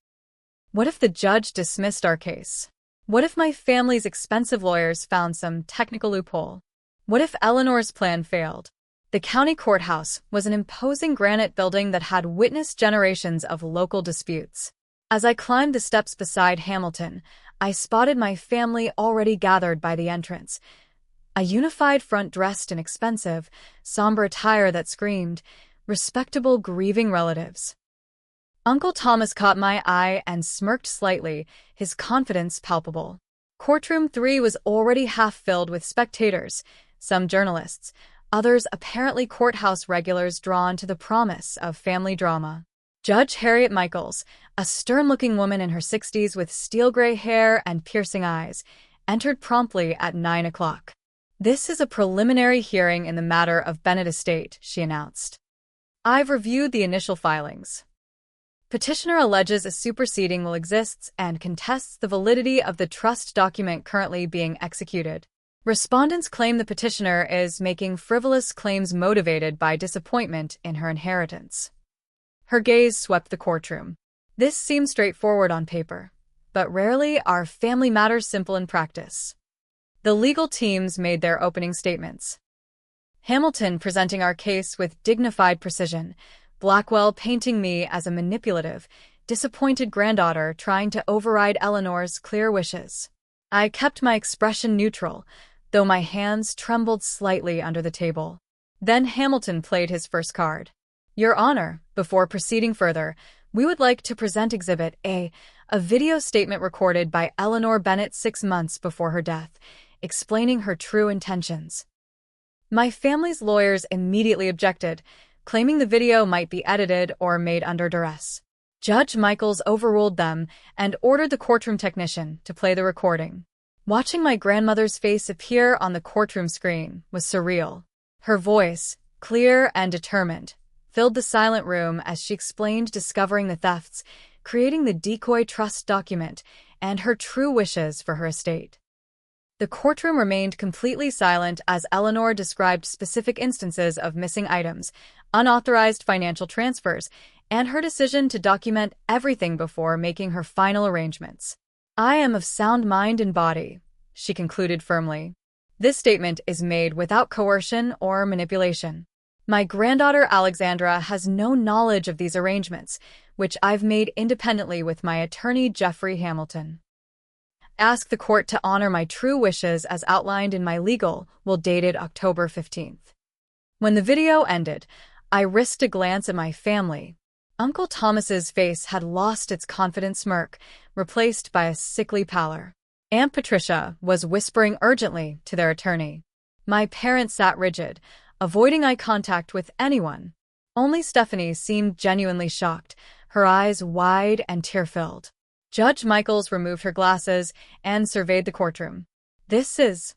What if the judge dismissed our case? What if my family's expensive lawyers found some technical loophole? What if Eleanor's plan failed? The county courthouse was an imposing granite building that had witnessed generations of local disputes. As I climbed the steps beside Hamilton, I spotted my family already gathered by the entrance. A unified front dressed in expensive, somber attire that screamed, respectable grieving relatives. Uncle Thomas caught my eye and smirked slightly, his confidence palpable. Courtroom 3 was already half filled with spectators, some journalists, others apparently courthouse regulars drawn to the promise of family drama. Judge Harriet Michaels, a stern-looking woman in her 60s with steel-gray hair and piercing eyes, entered promptly at 9 o'clock. "This is a preliminary hearing in the matter of Bennett Estate," she announced. "I've reviewed the initial filings. Petitioner alleges a superseding will exists and contests the validity of the trust document currently being executed. Respondents claim the petitioner is making frivolous claims motivated by disappointment in her inheritance." Her gaze swept the courtroom. "This seems straightforward on paper, but rarely are family matters simple in practice." The legal teams made their opening statements. Hamilton presenting our case with dignified precision, Blackwell painting me as a manipulative, disappointed granddaughter trying to override Eleanor's clear wishes. I kept my expression neutral, though my hands trembled slightly under the table. Then Hamilton played his first card. "Your Honor, before proceeding further, we would like to present Exhibit A, a video statement recorded by Eleanor Bennett 6 months before her death, explaining her true intentions." My family's lawyers immediately objected, claiming the video might be edited or made under duress. Judge Michaels overruled them and ordered the courtroom technician to play the recording. Watching my grandmother's face appear on the courtroom screen was surreal. Her voice, clear and determined, filled the silent room as she explained discovering the thefts, creating the decoy trust document, and her true wishes for her estate. The courtroom remained completely silent as Eleanor described specific instances of missing items, unauthorized financial transfers, and her decision to document everything before making her final arrangements. "I am of sound mind and body," she concluded firmly. "This statement is made without coercion or manipulation. My granddaughter Alexandra has no knowledge of these arrangements, which I've made independently with my attorney Jeffrey Hamilton. Ask the court to honor my true wishes as outlined in my legal will dated October 15th. When the video ended, I risked a glance at my family. Uncle Thomas's face had lost its confident smirk, replaced by a sickly pallor. Aunt Patricia was whispering urgently to their attorney. My parents sat rigid, avoiding eye contact with anyone. Only Stephanie seemed genuinely shocked, her eyes wide and tear-filled. Judge Michaels removed her glasses and surveyed the courtroom. "This is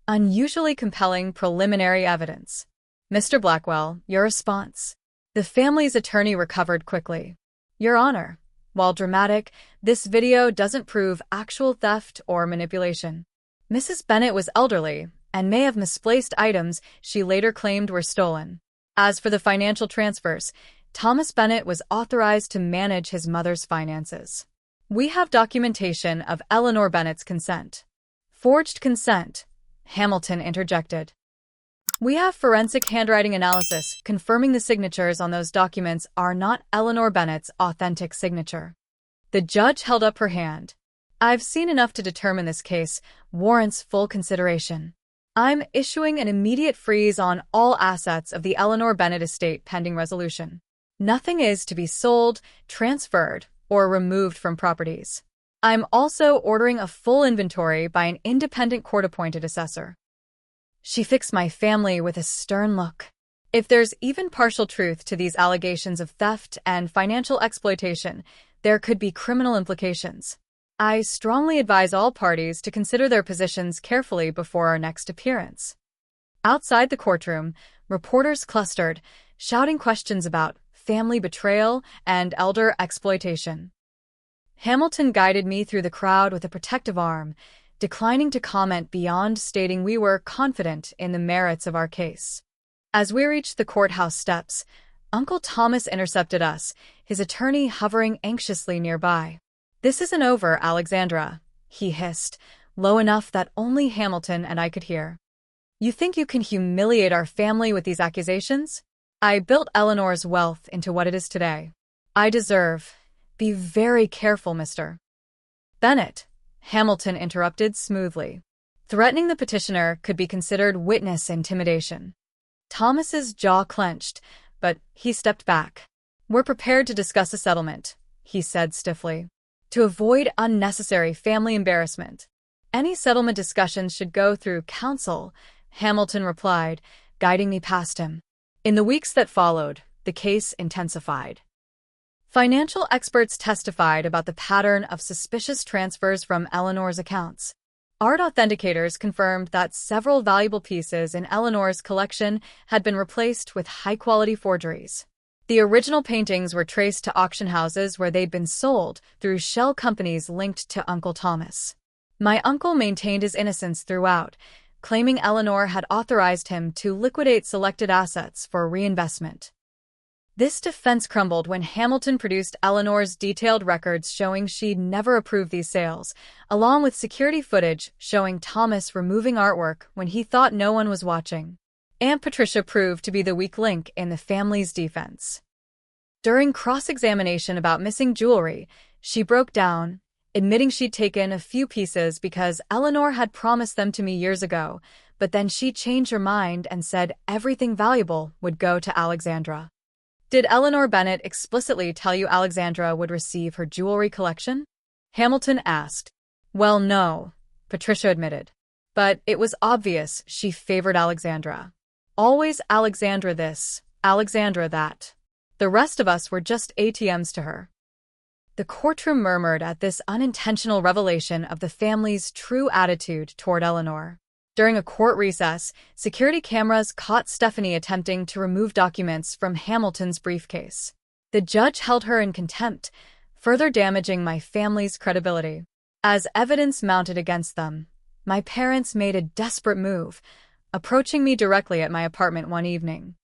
unusually compelling preliminary evidence. Mr. Blackwell, your response." The family's attorney recovered quickly. "Your Honor, while dramatic, this video doesn't prove actual theft or manipulation. Mrs. Bennett was elderly and may have misplaced items she later claimed were stolen. As for the financial transfers, Thomas Bennett was authorized to manage his mother's finances. We have documentation of Eleanor Bennett's consent." "Forged consent," Hamilton interjected. We have forensic handwriting analysis confirming the signatures on those documents are not Eleanor Bennett's authentic signature. The judge held up her hand. I've seen enough to determine this case warrants full consideration. I'm issuing an immediate freeze on all assets of the Eleanor Bennett estate pending resolution. Nothing is to be sold, transferred, or removed from properties. I'm also ordering a full inventory by an independent court-appointed assessor. She fixed my family with a stern look. If there's even partial truth to these allegations of theft and financial exploitation, there could be criminal implications. I strongly advise all parties to consider their positions carefully before our next appearance. Outside the courtroom, reporters clustered, shouting questions about family betrayal and elder exploitation. Hamilton guided me through the crowd with a protective arm, declining to comment beyond stating we were confident in the merits of our case. As we reached the courthouse steps, Uncle Thomas intercepted us, his attorney hovering anxiously nearby. "This isn't over, Alexandra," he hissed, low enough that only Hamilton and I could hear. "You think you can humiliate our family with these accusations? I built Eleanor's wealth into what it is today. I deserve. Be very careful, Mr. Bennett," Hamilton interrupted smoothly. Threatening the petitioner could be considered witness intimidation. Thomas's jaw clenched, but he stepped back. "We're prepared to discuss a settlement," he said stiffly. "To avoid unnecessary family embarrassment. Any settlement discussions should go through counsel," Hamilton replied, guiding me past him. In the weeks that followed, the case intensified. Financial experts testified about the pattern of suspicious transfers from Eleanor's accounts. Art authenticators confirmed that several valuable pieces in Eleanor's collection had been replaced with high-quality forgeries. The original paintings were traced to auction houses where they'd been sold through shell companies linked to Uncle Thomas. My uncle maintained his innocence throughout, claiming Eleanor had authorized him to liquidate selected assets for reinvestment. This defense crumbled when Hamilton produced Eleanor's detailed records showing she'd never approved these sales, along with security footage showing Thomas removing artwork when he thought no one was watching. Aunt Patricia proved to be the weak link in the family's defense. During cross-examination about missing jewelry, she broke down, admitting she'd taken a few pieces because Eleanor had promised them to me years ago, but then she changed her mind and said everything valuable would go to Alexandra. "Did Eleanor Bennett explicitly tell you Alexandra would receive her jewelry collection?" Hamilton asked. "Well, no," Patricia admitted. "But it was obvious she favored Alexandra. Always Alexandra this, Alexandra that. The rest of us were just ATMs to her." The courtroom murmured at this unintentional revelation of the family's true attitude toward Eleanor. During a court recess, security cameras caught Stephanie attempting to remove documents from Hamilton's briefcase. The judge held her in contempt, further damaging my family's credibility. As evidence mounted against them, my parents made a desperate move, approaching me directly at my apartment one evening.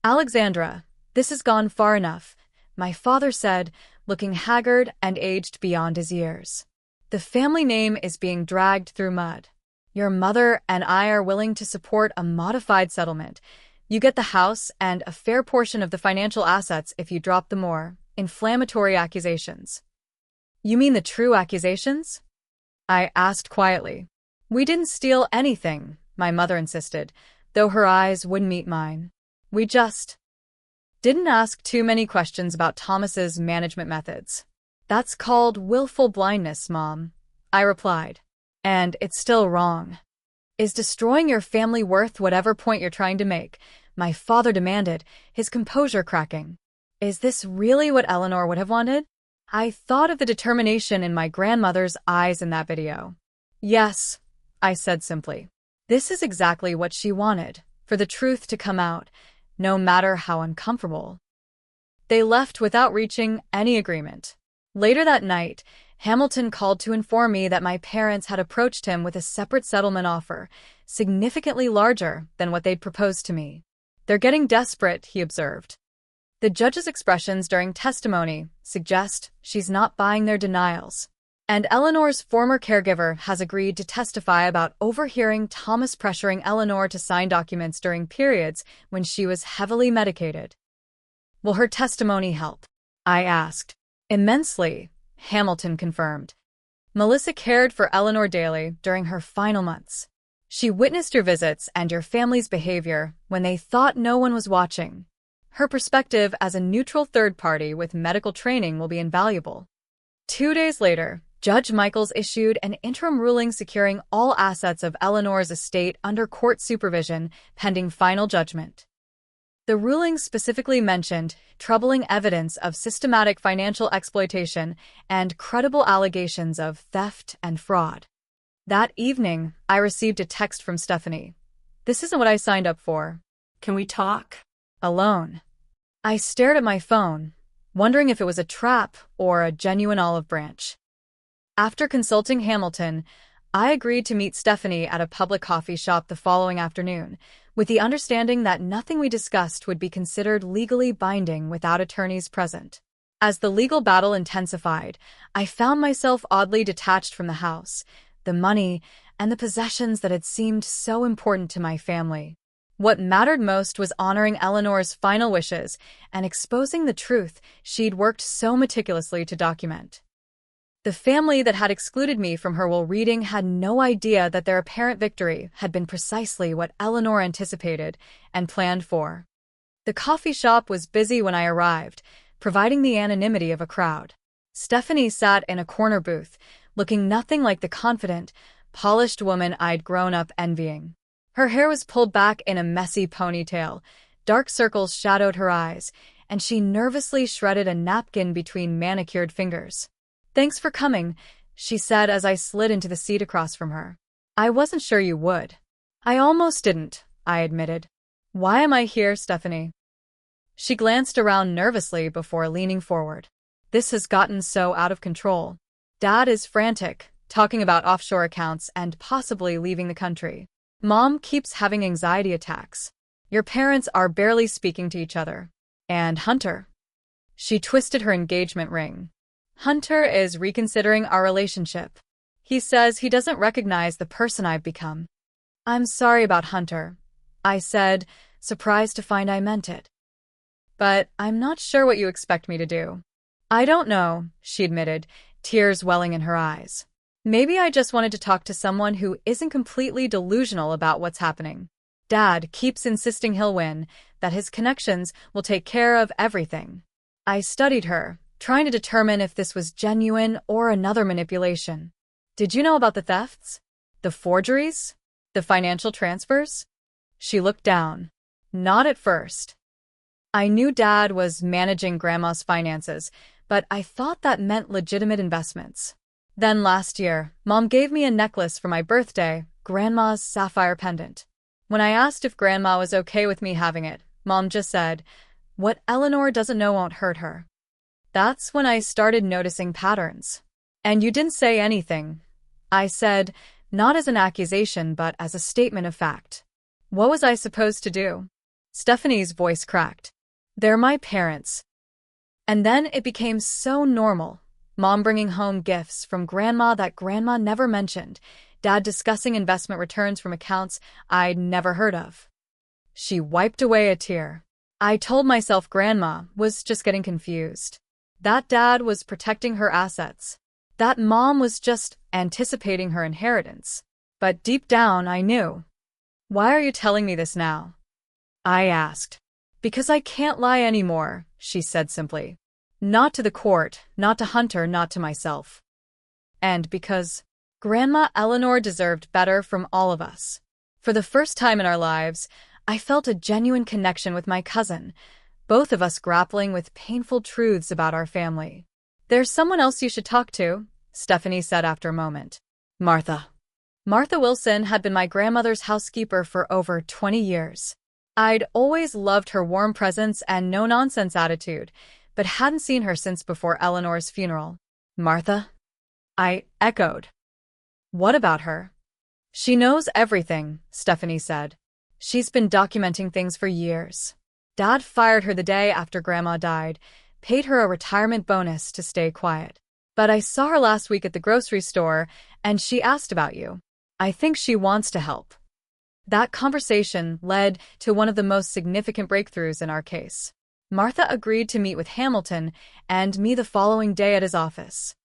"Alexandra, this has gone far enough," my father said, looking haggard and aged beyond his years. "The family name is being dragged through mud. Your mother and I are willing to support a modified settlement. You get the house and a fair portion of the financial assets if you drop the more inflammatory accusations." "You mean the true accusations?" I asked quietly. "We didn't steal anything," my mother insisted, though her eyes wouldn't meet mine. "We just didn't ask too many questions about Thomas's management methods." "That's called willful blindness, Mom," I replied. "And it's still wrong." "Is destroying your family worth whatever point you're trying to make?" my father demanded, his composure cracking. "Is this really what Eleanor would have wanted?" I thought of the determination in my grandmother's eyes in that video. "Yes," I said simply. "This is exactly what she wanted, for the truth to come out, no matter how uncomfortable." They left without reaching any agreement. Later that night, Hamilton called to inform me that my parents had approached him with a separate settlement offer, significantly larger than what they'd proposed to me. "They're getting desperate," he observed. The judge's expressions during testimony suggest she's not buying their denials. And Eleanor's former caregiver has agreed to testify about overhearing Thomas pressuring Eleanor to sign documents during periods when she was heavily medicated. Will her testimony help? I asked. Immensely, Hamilton confirmed. Melissa cared for Eleanor daily during her final months. She witnessed your visits and your family's behavior when they thought no one was watching. Her perspective as a neutral third party with medical training will be invaluable. 2 days later, Judge Michaels issued an interim ruling securing all assets of Eleanor's estate under court supervision pending final judgment. The ruling specifically mentioned troubling evidence of systematic financial exploitation and credible allegations of theft and fraud. That evening, I received a text from Stephanie. This isn't what I signed up for. Can we talk? Alone. I stared at my phone, wondering if it was a trap or a genuine olive branch. After consulting Hamilton, I agreed to meet Stephanie at a public coffee shop the following afternoon, with the understanding that nothing we discussed would be considered legally binding without attorneys present. As the legal battle intensified, I found myself oddly detached from the house, the money, and the possessions that had seemed so important to my family. What mattered most was honoring Eleanor's final wishes and exposing the truth she'd worked so meticulously to document. The family that had excluded me from her will reading had no idea that their apparent victory had been precisely what Eleanor anticipated and planned for. The coffee shop was busy when I arrived, providing the anonymity of a crowd. Stephanie sat in a corner booth, looking nothing like the confident, polished woman I'd grown up envying. Her hair was pulled back in a messy ponytail, dark circles shadowed her eyes, and she nervously shredded a napkin between manicured fingers. Thanks for coming, she said as I slid into the seat across from her. I wasn't sure you would. I almost didn't, I admitted. Why am I here, Stephanie? She glanced around nervously before leaning forward. This has gotten so out of control. Dad is frantic, talking about offshore accounts and possibly leaving the country. Mom keeps having anxiety attacks. Your parents are barely speaking to each other. And Hunter. She twisted her engagement ring. Hunter is reconsidering our relationship. He says he doesn't recognize the person I've become. I'm sorry about Hunter, I said, surprised to find I meant it. But I'm not sure what you expect me to do. I don't know, she admitted, tears welling in her eyes. Maybe I just wanted to talk to someone who isn't completely delusional about what's happening. Dad keeps insisting he'll win, that his connections will take care of everything. I studied her, trying to determine if this was genuine or another manipulation. Did you know about the thefts? The forgeries? The financial transfers? She looked down. Not at first. I knew Dad was managing Grandma's finances, but I thought that meant legitimate investments. Then last year, Mom gave me a necklace for my birthday, Grandma's sapphire pendant. When I asked if Grandma was okay with me having it, Mom just said, "What Eleanor doesn't know won't hurt her." That's when I started noticing patterns. And you didn't say anything, I said, not as an accusation but as a statement of fact. What was I supposed to do? Stephanie's voice cracked. They're my parents. And then it became so normal. Mom bringing home gifts from Grandma that Grandma never mentioned, Dad discussing investment returns from accounts I'd never heard of. She wiped away a tear. I told myself Grandma was just getting confused. That Dad was protecting her assets. That Mom was just anticipating her inheritance. But deep down, I knew. Why are you telling me this now? I asked. Because I can't lie anymore, she said simply. Not to the court, not to Hunter, not to myself. And because Grandma Eleanor deserved better from all of us. For the first time in our lives, I felt a genuine connection with my cousin, both of us grappling with painful truths about our family. There's someone else you should talk to, Stephanie said after a moment. Martha. Martha Wilson had been my grandmother's housekeeper for over 20 years. I'd always loved her warm presence and no-nonsense attitude, but hadn't seen her since before Eleanor's funeral. Martha? I echoed. What about her? She knows everything, Stephanie said. She's been documenting things for years. Dad fired her the day after Grandma died, paid her a retirement bonus to stay quiet. But I saw her last week at the grocery store, and she asked about you. I think she wants to help." That conversation led to one of the most significant breakthroughs in our case. Martha agreed to meet with Hamilton and me the following day at his office.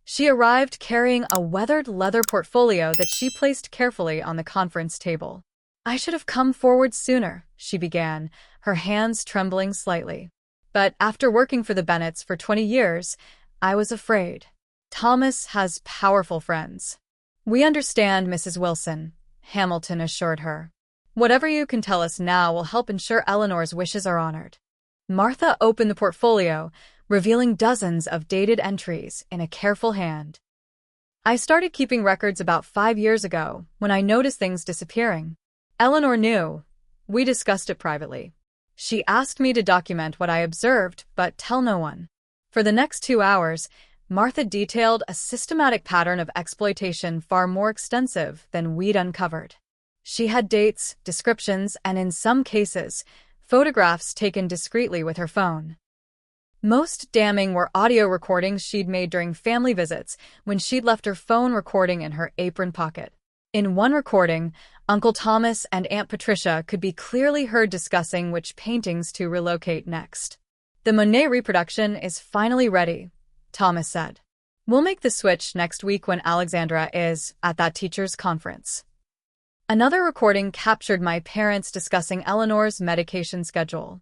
She arrived carrying a weathered leather portfolio that she placed carefully on the conference table. "I should have come forward sooner," she began, her hands trembling slightly. "But after working for the Bennetts for 20 years, I was afraid. Thomas has powerful friends." "We understand, Mrs. Wilson," Hamilton assured her. "Whatever you can tell us now will help ensure Eleanor's wishes are honored." Martha opened the portfolio, revealing dozens of dated entries in a careful hand. "I started keeping records about 5 years ago when I noticed things disappearing. Eleanor knew. We discussed it privately. She asked me to document what I observed, but tell no one." For the next 2 hours, Martha detailed a systematic pattern of exploitation far more extensive than we'd uncovered. She had dates, descriptions, and in some cases, photographs taken discreetly with her phone. Most damning were audio recordings she'd made during family visits when she'd left her phone recording in her apron pocket. In one recording, Uncle Thomas and Aunt Patricia could be clearly heard discussing which paintings to relocate next. "The Monet reproduction is finally ready," Thomas said. "We'll make the switch next week when Alexandra is at that teacher's conference." Another recording captured my parents discussing Eleanor's medication schedule.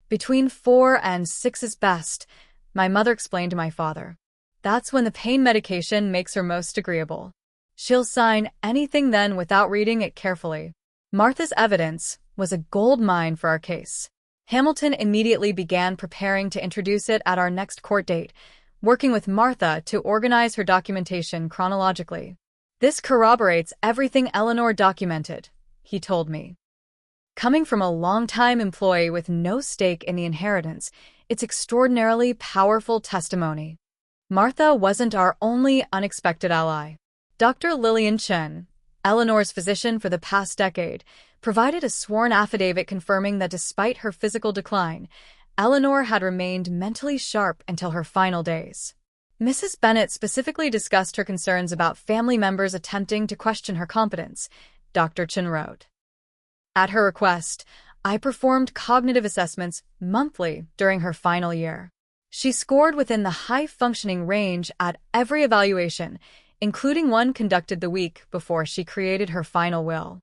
"Between 4 and 6 is best," my mother explained to my father. "That's when the pain medication makes her most agreeable. She'll sign anything then without reading it carefully." Martha's evidence was a gold mine for our case. Hamilton immediately began preparing to introduce it at our next court date, working with Martha to organize her documentation chronologically. "This corroborates everything Eleanor documented," he told me. "Coming from a long-time employee with no stake in the inheritance, it's extraordinarily powerful testimony." Martha wasn't our only unexpected ally. Dr. Lillian Chen, Eleanor's physician for the past decade, provided a sworn affidavit confirming that despite her physical decline, Eleanor had remained mentally sharp until her final days. Mrs. Bennett specifically discussed her concerns about family members attempting to question her competence, Dr. Chen wrote. At her request, I performed cognitive assessments monthly during her final year. She scored within the high-functioning range at every evaluation, including one conducted the week before she created her final will.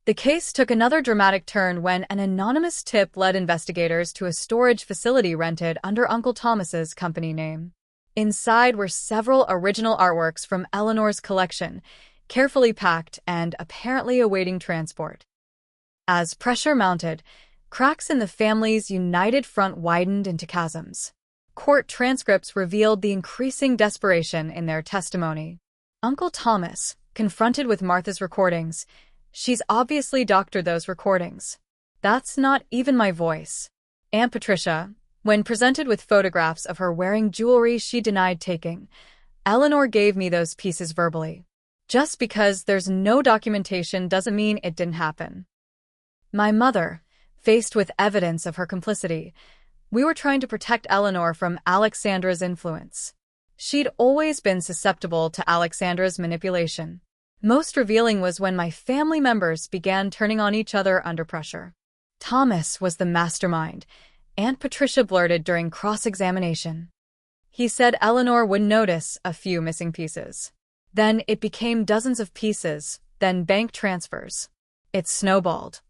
The case took another dramatic turn when an anonymous tip led investigators to a storage facility rented under Uncle Thomas's company name. Inside were several original artworks from Eleanor's collection, carefully packed and apparently awaiting transport. As pressure mounted, cracks in the family's united front widened into chasms. Court transcripts revealed the increasing desperation in their testimony. Uncle Thomas, confronted with Martha's recordings, "She's obviously doctored those recordings. That's not even my voice." Aunt Patricia, when presented with photographs of her wearing jewelry she denied taking, "Eleanor gave me those pieces verbally. Just because there's no documentation doesn't mean it didn't happen." My mother, faced with evidence of her complicity, we were trying to protect Eleanor from Alexandra's influence. She'd always been susceptible to Alexandra's manipulation. Most revealing was when my family members began turning on each other under pressure. Thomas was the mastermind, Aunt Patricia blurted during cross-examination. He said Eleanor would notice a few missing pieces. Then it became dozens of pieces, then bank transfers. It snowballed.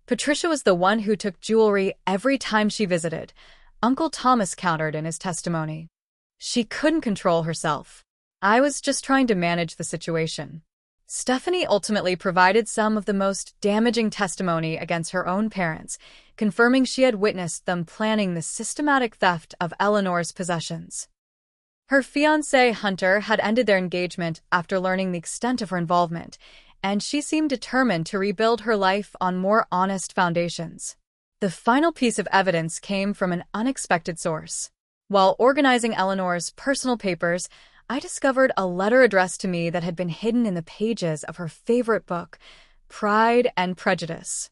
Patricia was the one who took jewelry every time she visited, Uncle Thomas countered in his testimony. She couldn't control herself. I was just trying to manage the situation. Stephanie ultimately provided some of the most damaging testimony against her own parents, confirming she had witnessed them planning the systematic theft of Eleanor's possessions. Her fiancé, Hunter, had ended their engagement after learning the extent of her involvement, and she seemed determined to rebuild her life on more honest foundations. The final piece of evidence came from an unexpected source. While organizing Eleanor's personal papers, I discovered a letter addressed to me that had been hidden in the pages of her favorite book, Pride and Prejudice.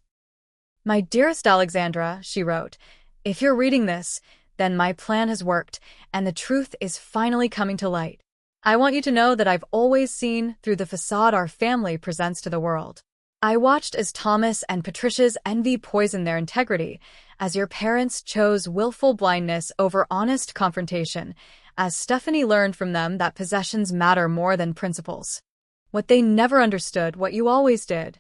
"My dearest Alexandra," she wrote, "if you're reading this, then my plan has worked, and the truth is finally coming to light. I want you to know that I've always seen through the facade our family presents to the world. I watched as Thomas and Patricia's envy poisoned their integrity, as your parents chose willful blindness over honest confrontation, as Stephanie learned from them that possessions matter more than principles. What they never understood, what you always did,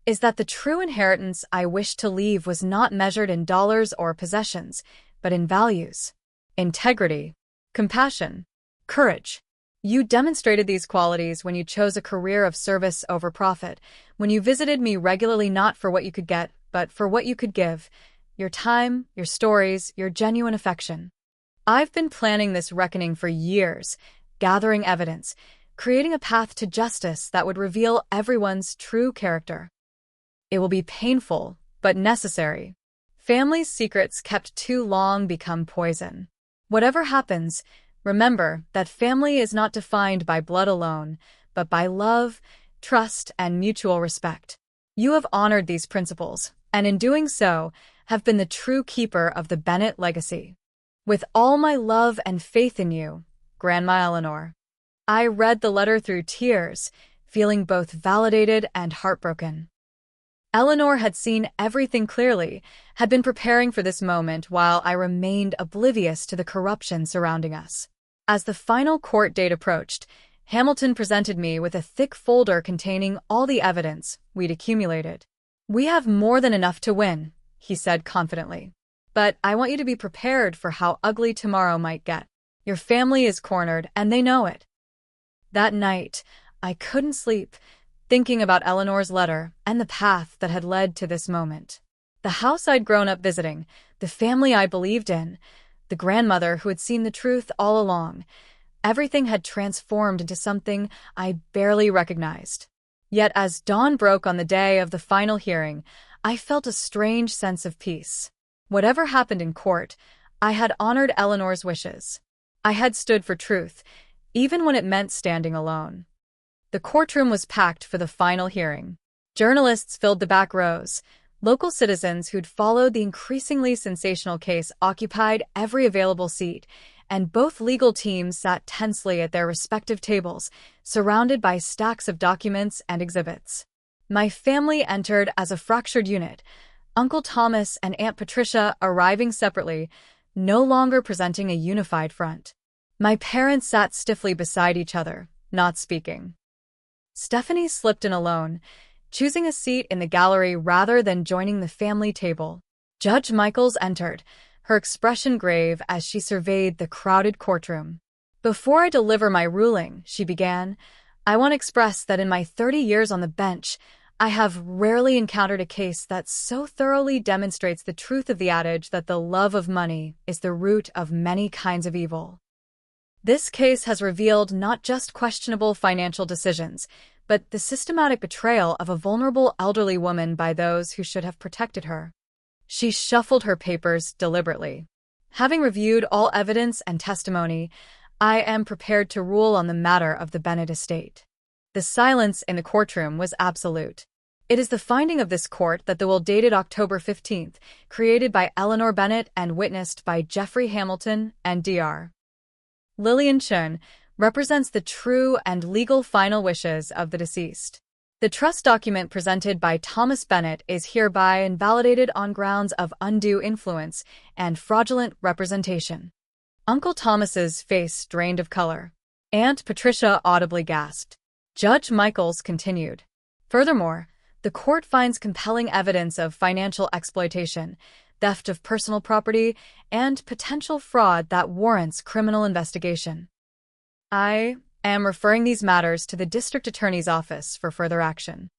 is that the true inheritance I wished to leave was not measured in dollars or possessions, but in values, integrity, compassion, courage. You demonstrated these qualities when you chose a career of service over profit, when you visited me regularly not for what you could get, but for what you could give, your time, your stories, your genuine affection. I've been planning this reckoning for years, gathering evidence, creating a path to justice that would reveal everyone's true character. It will be painful, but necessary. Families' secrets kept too long become poison. Whatever happens, remember that family is not defined by blood alone, but by love, trust, and mutual respect. You have honored these principles, and in doing so, have been the true keeper of the Bennett legacy. With all my love and faith in you, Grandma Eleanor. I read the letter through tears, feeling both validated and heartbroken. Eleanor had seen everything clearly, had been preparing for this moment while I remained oblivious to the corruption surrounding us. As the final court date approached, Hamilton presented me with a thick folder containing all the evidence we'd accumulated. "We have more than enough to win," he said confidently. "But I want you to be prepared for how ugly tomorrow might get. Your family is cornered, and they know it." That night, I couldn't sleep, thinking about Eleanor's letter and the path that had led to this moment. The house I'd grown up visiting, the family I believed in, the grandmother who had seen the truth all along, everything had transformed into something I barely recognized. Yet as dawn broke on the day of the final hearing, I felt a strange sense of peace. Whatever happened in court, I had honored Eleanor's wishes. I had stood for truth, even when it meant standing alone. The courtroom was packed for the final hearing. Journalists filled the back rows. Local citizens who'd followed the increasingly sensational case occupied every available seat, and both legal teams sat tensely at their respective tables, surrounded by stacks of documents and exhibits. My family entered as a fractured unit, Uncle Thomas and Aunt Patricia arriving separately, no longer presenting a unified front. My parents sat stiffly beside each other, not speaking. Stephanie slipped in alone, choosing a seat in the gallery rather than joining the family table. Judge Michaels entered, her expression grave as she surveyed the crowded courtroom. "Before I deliver my ruling," she began, "I want to express that in my 30 years on the bench, I have rarely encountered a case that so thoroughly demonstrates the truth of the adage that the love of money is the root of many kinds of evil. This case has revealed not just questionable financial decisions, but the systematic betrayal of a vulnerable elderly woman by those who should have protected her." She shuffled her papers deliberately. "Having reviewed all evidence and testimony, I am prepared to rule on the matter of the Bennett estate." The silence in the courtroom was absolute. "It is the finding of this court that the will dated October 15th, created by Eleanor Bennett and witnessed by Jeffrey Hamilton and Dr. Lillian Chun, represents the true and legal final wishes of the deceased. The trust document presented by Thomas Bennett is hereby invalidated on grounds of undue influence and fraudulent representation." Uncle Thomas's face drained of color. Aunt Patricia audibly gasped. Judge Michaels continued. "Furthermore, the court finds compelling evidence of financial exploitation, theft of personal property, and potential fraud that warrants criminal investigation. I am referring these matters to the district attorney's office for further action."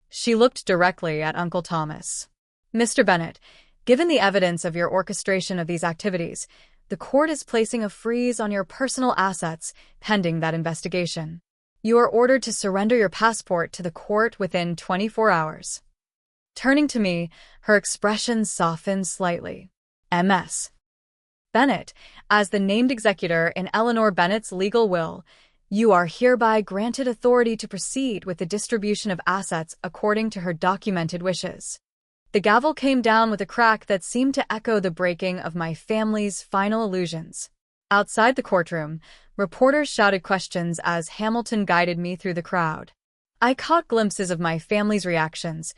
She looked directly at Uncle Thomas. "Mr. Bennett, given the evidence of your orchestration of these activities, the court is placing a freeze on your personal assets pending that investigation. You are ordered to surrender your passport to the court within 24 hours. Turning to me, her expression softened slightly. "Ms. Bennett, as the named executor in Eleanor Bennett's legal will, you are hereby granted authority to proceed with the distribution of assets according to her documented wishes." The gavel came down with a crack that seemed to echo the breaking of my family's final illusions. Outside the courtroom, reporters shouted questions as Hamilton guided me through the crowd. I caught glimpses of my family's reactions,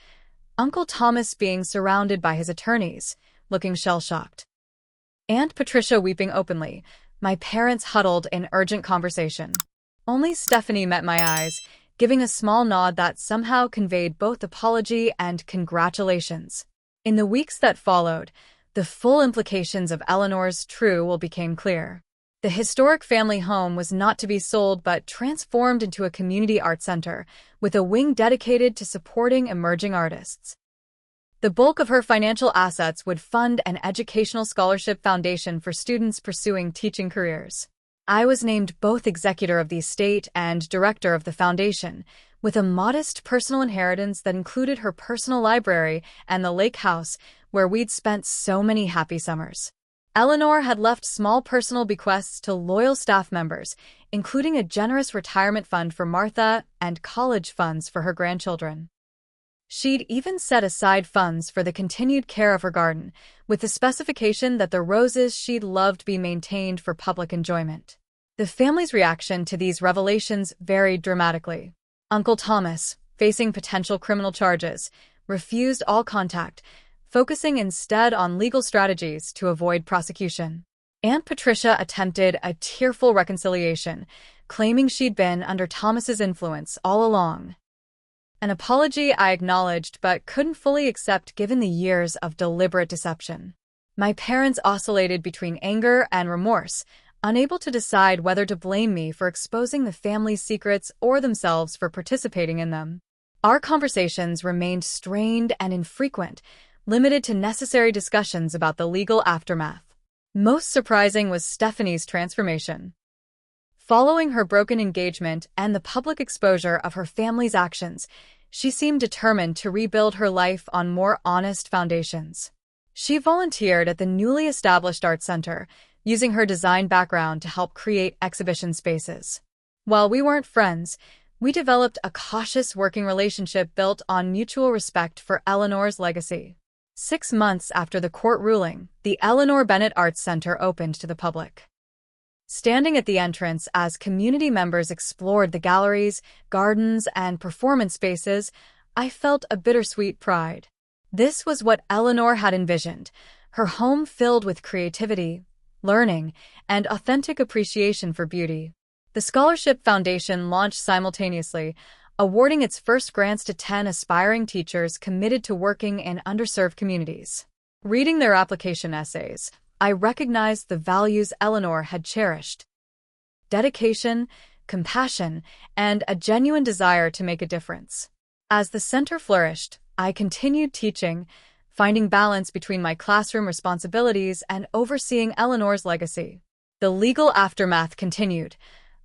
Uncle Thomas being surrounded by his attorneys, looking shell-shocked. Aunt Patricia weeping openly, my parents huddled in urgent conversation. Only Stephanie met my eyes, giving a small nod that somehow conveyed both apology and congratulations. In the weeks that followed, the full implications of Eleanor's true will became clear. The historic family home was not to be sold but transformed into a community art center, with a wing dedicated to supporting emerging artists. The bulk of her financial assets would fund an educational scholarship foundation for students pursuing teaching careers. I was named both executor of the estate and director of the foundation, with a modest personal inheritance that included her personal library and the lake house where we'd spent so many happy summers. Eleanor had left small personal bequests to loyal staff members, including a generous retirement fund for Martha and college funds for her grandchildren. She'd even set aside funds for the continued care of her garden, with the specification that the roses she'd loved be maintained for public enjoyment. The family's reaction to these revelations varied dramatically. Uncle Thomas, facing potential criminal charges, refused all contact, focusing instead on legal strategies to avoid prosecution. Aunt Patricia attempted a tearful reconciliation, claiming she'd been under Thomas's influence all along. An apology I acknowledged but couldn't fully accept given the years of deliberate deception. My parents oscillated between anger and remorse, unable to decide whether to blame me for exposing the family's secrets or themselves for participating in them. Our conversations remained strained and infrequent, limited to necessary discussions about the legal aftermath. Most surprising was Stephanie's transformation. Following her broken engagement and the public exposure of her family's actions, she seemed determined to rebuild her life on more honest foundations. She volunteered at the newly established art center, using her design background to help create exhibition spaces. While we weren't friends, we developed a cautious working relationship built on mutual respect for Eleanor's legacy. 6 months after the court ruling, the Eleanor Bennett Arts Center opened to the public. Standing at the entrance as community members explored the galleries, gardens, and performance spaces, I felt a bittersweet pride. This was what Eleanor had envisioned, her home filled with creativity, learning, and authentic appreciation for beauty. The Scholarship Foundation launched simultaneously, awarding its first grants to 10 aspiring teachers committed to working in underserved communities. Reading their application essays, I recognized the values Eleanor had cherished: dedication, compassion, and a genuine desire to make a difference. As the center flourished, I continued teaching, finding balance between my classroom responsibilities and overseeing Eleanor's legacy. The legal aftermath continued,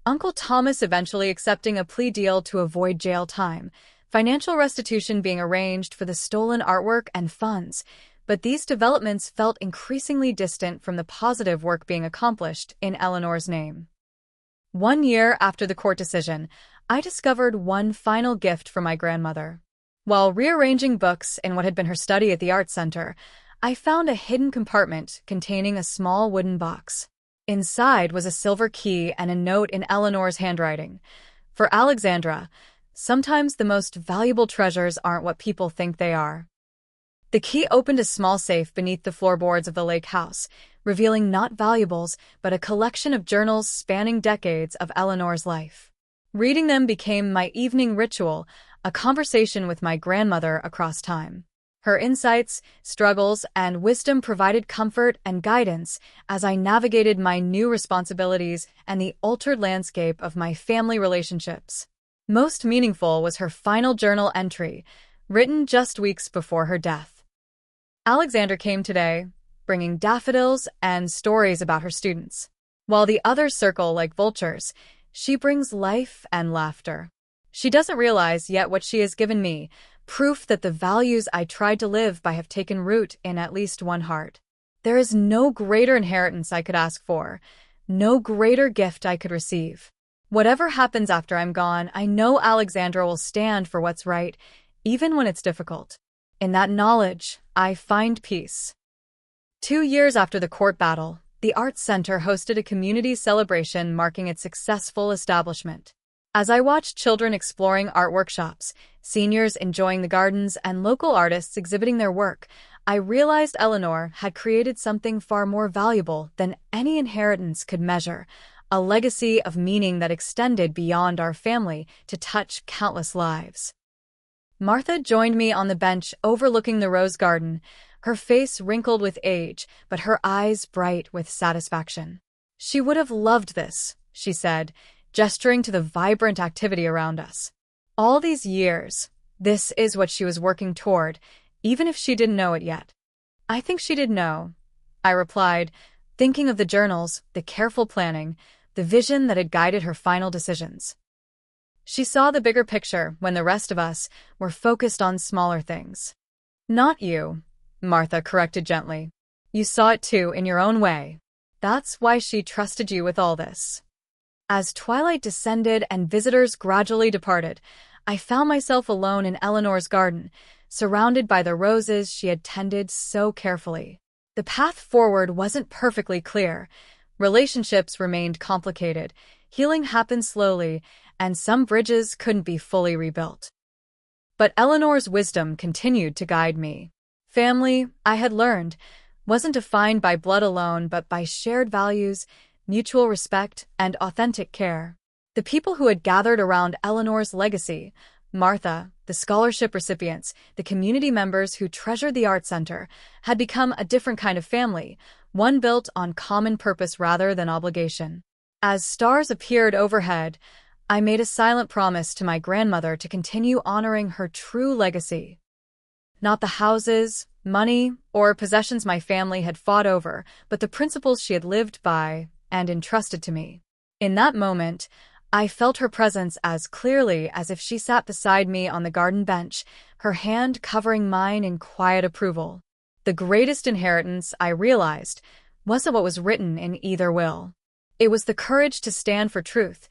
Uncle Thomas eventually accepting a plea deal to avoid jail time, financial restitution being arranged for the stolen artwork and funds, but these developments felt increasingly distant from the positive work being accomplished in Eleanor's name. 1 year after the court decision, I discovered one final gift from my grandmother. While rearranging books in what had been her study at the art center, I found a hidden compartment containing a small wooden box. Inside was a silver key and a note in Eleanor's handwriting. For Alexandra, sometimes the most valuable treasures aren't what people think they are. The key opened a small safe beneath the floorboards of the lake house, revealing not valuables, but a collection of journals spanning decades of Eleanor's life. Reading them became my evening ritual, a conversation with my grandmother across time. Her insights, struggles, and wisdom provided comfort and guidance as I navigated my new responsibilities and the altered landscape of my family relationships. Most meaningful was her final journal entry, written just weeks before her death. Alexander came today, bringing daffodils and stories about her students. While the others circle like vultures, she brings life and laughter. She doesn't realize yet what she has given me, proof that the values I tried to live by have taken root in at least one heart. There is no greater inheritance I could ask for, no greater gift I could receive. Whatever happens after I'm gone, I know Alexandra will stand for what's right, even when it's difficult. In that knowledge, I find peace. 2 years after the court battle, the Arts Center hosted a community celebration marking its successful establishment. As I watched children exploring art workshops, seniors enjoying the gardens, and local artists exhibiting their work, I realized Eleanor had created something far more valuable than any inheritance could measure, a legacy of meaning that extended beyond our family to touch countless lives. Martha joined me on the bench overlooking the rose garden, her face wrinkled with age, but her eyes bright with satisfaction. She would have loved this, she said, gesturing to the vibrant activity around us. All these years, this is what she was working toward, even if she didn't know it yet. I think she did know, I replied, thinking of the journals, the careful planning, the vision that had guided her final decisions. She saw the bigger picture when the rest of us were focused on smaller things. Not you, Martha corrected gently. You saw it too in your own way. That's why she trusted you with all this. As twilight descended and visitors gradually departed, I found myself alone in Eleanor's garden, surrounded by the roses she had tended so carefully. The path forward wasn't perfectly clear. Relationships remained complicated, healing happened slowly, and some bridges couldn't be fully rebuilt. But Eleanor's wisdom continued to guide me. Family, I had learned, wasn't defined by blood alone but by shared values, mutual respect, and authentic care. The people who had gathered around Eleanor's legacy, Martha, the scholarship recipients, the community members who treasured the Art Center, had become a different kind of family, one built on common purpose rather than obligation. As stars appeared overhead, I made a silent promise to my grandmother to continue honoring her true legacy. Not the houses, money, or possessions my family had fought over, but the principles she had lived by and entrusted to me. In that moment, I felt her presence as clearly as if she sat beside me on the garden bench, her hand covering mine in quiet approval. The greatest inheritance, I realized, wasn't what was written in either will. It was the courage to stand for truth,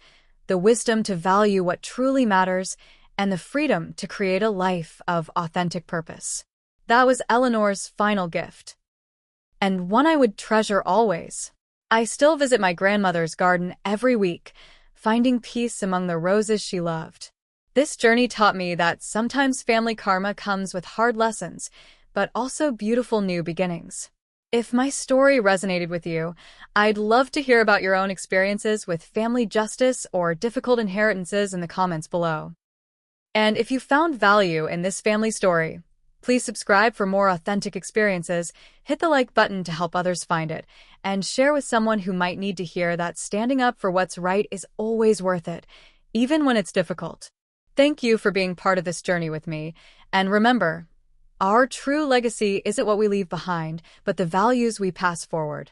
the wisdom to value what truly matters, and the freedom to create a life of authentic purpose. That was Eleanor's final gift, and one I would treasure always. I still visit my grandmother's garden every week, finding peace among the roses she loved. This journey taught me that sometimes family karma comes with hard lessons, but also beautiful new beginnings. If my story resonated with you, I'd love to hear about your own experiences with family justice or difficult inheritances in the comments below. And if you found value in this family story, please subscribe for more authentic experiences, hit the like button to help others find it, and share with someone who might need to hear that standing up for what's right is always worth it, even when it's difficult. Thank you for being part of this journey with me, and remember, our true legacy isn't what we leave behind, but the values we pass forward.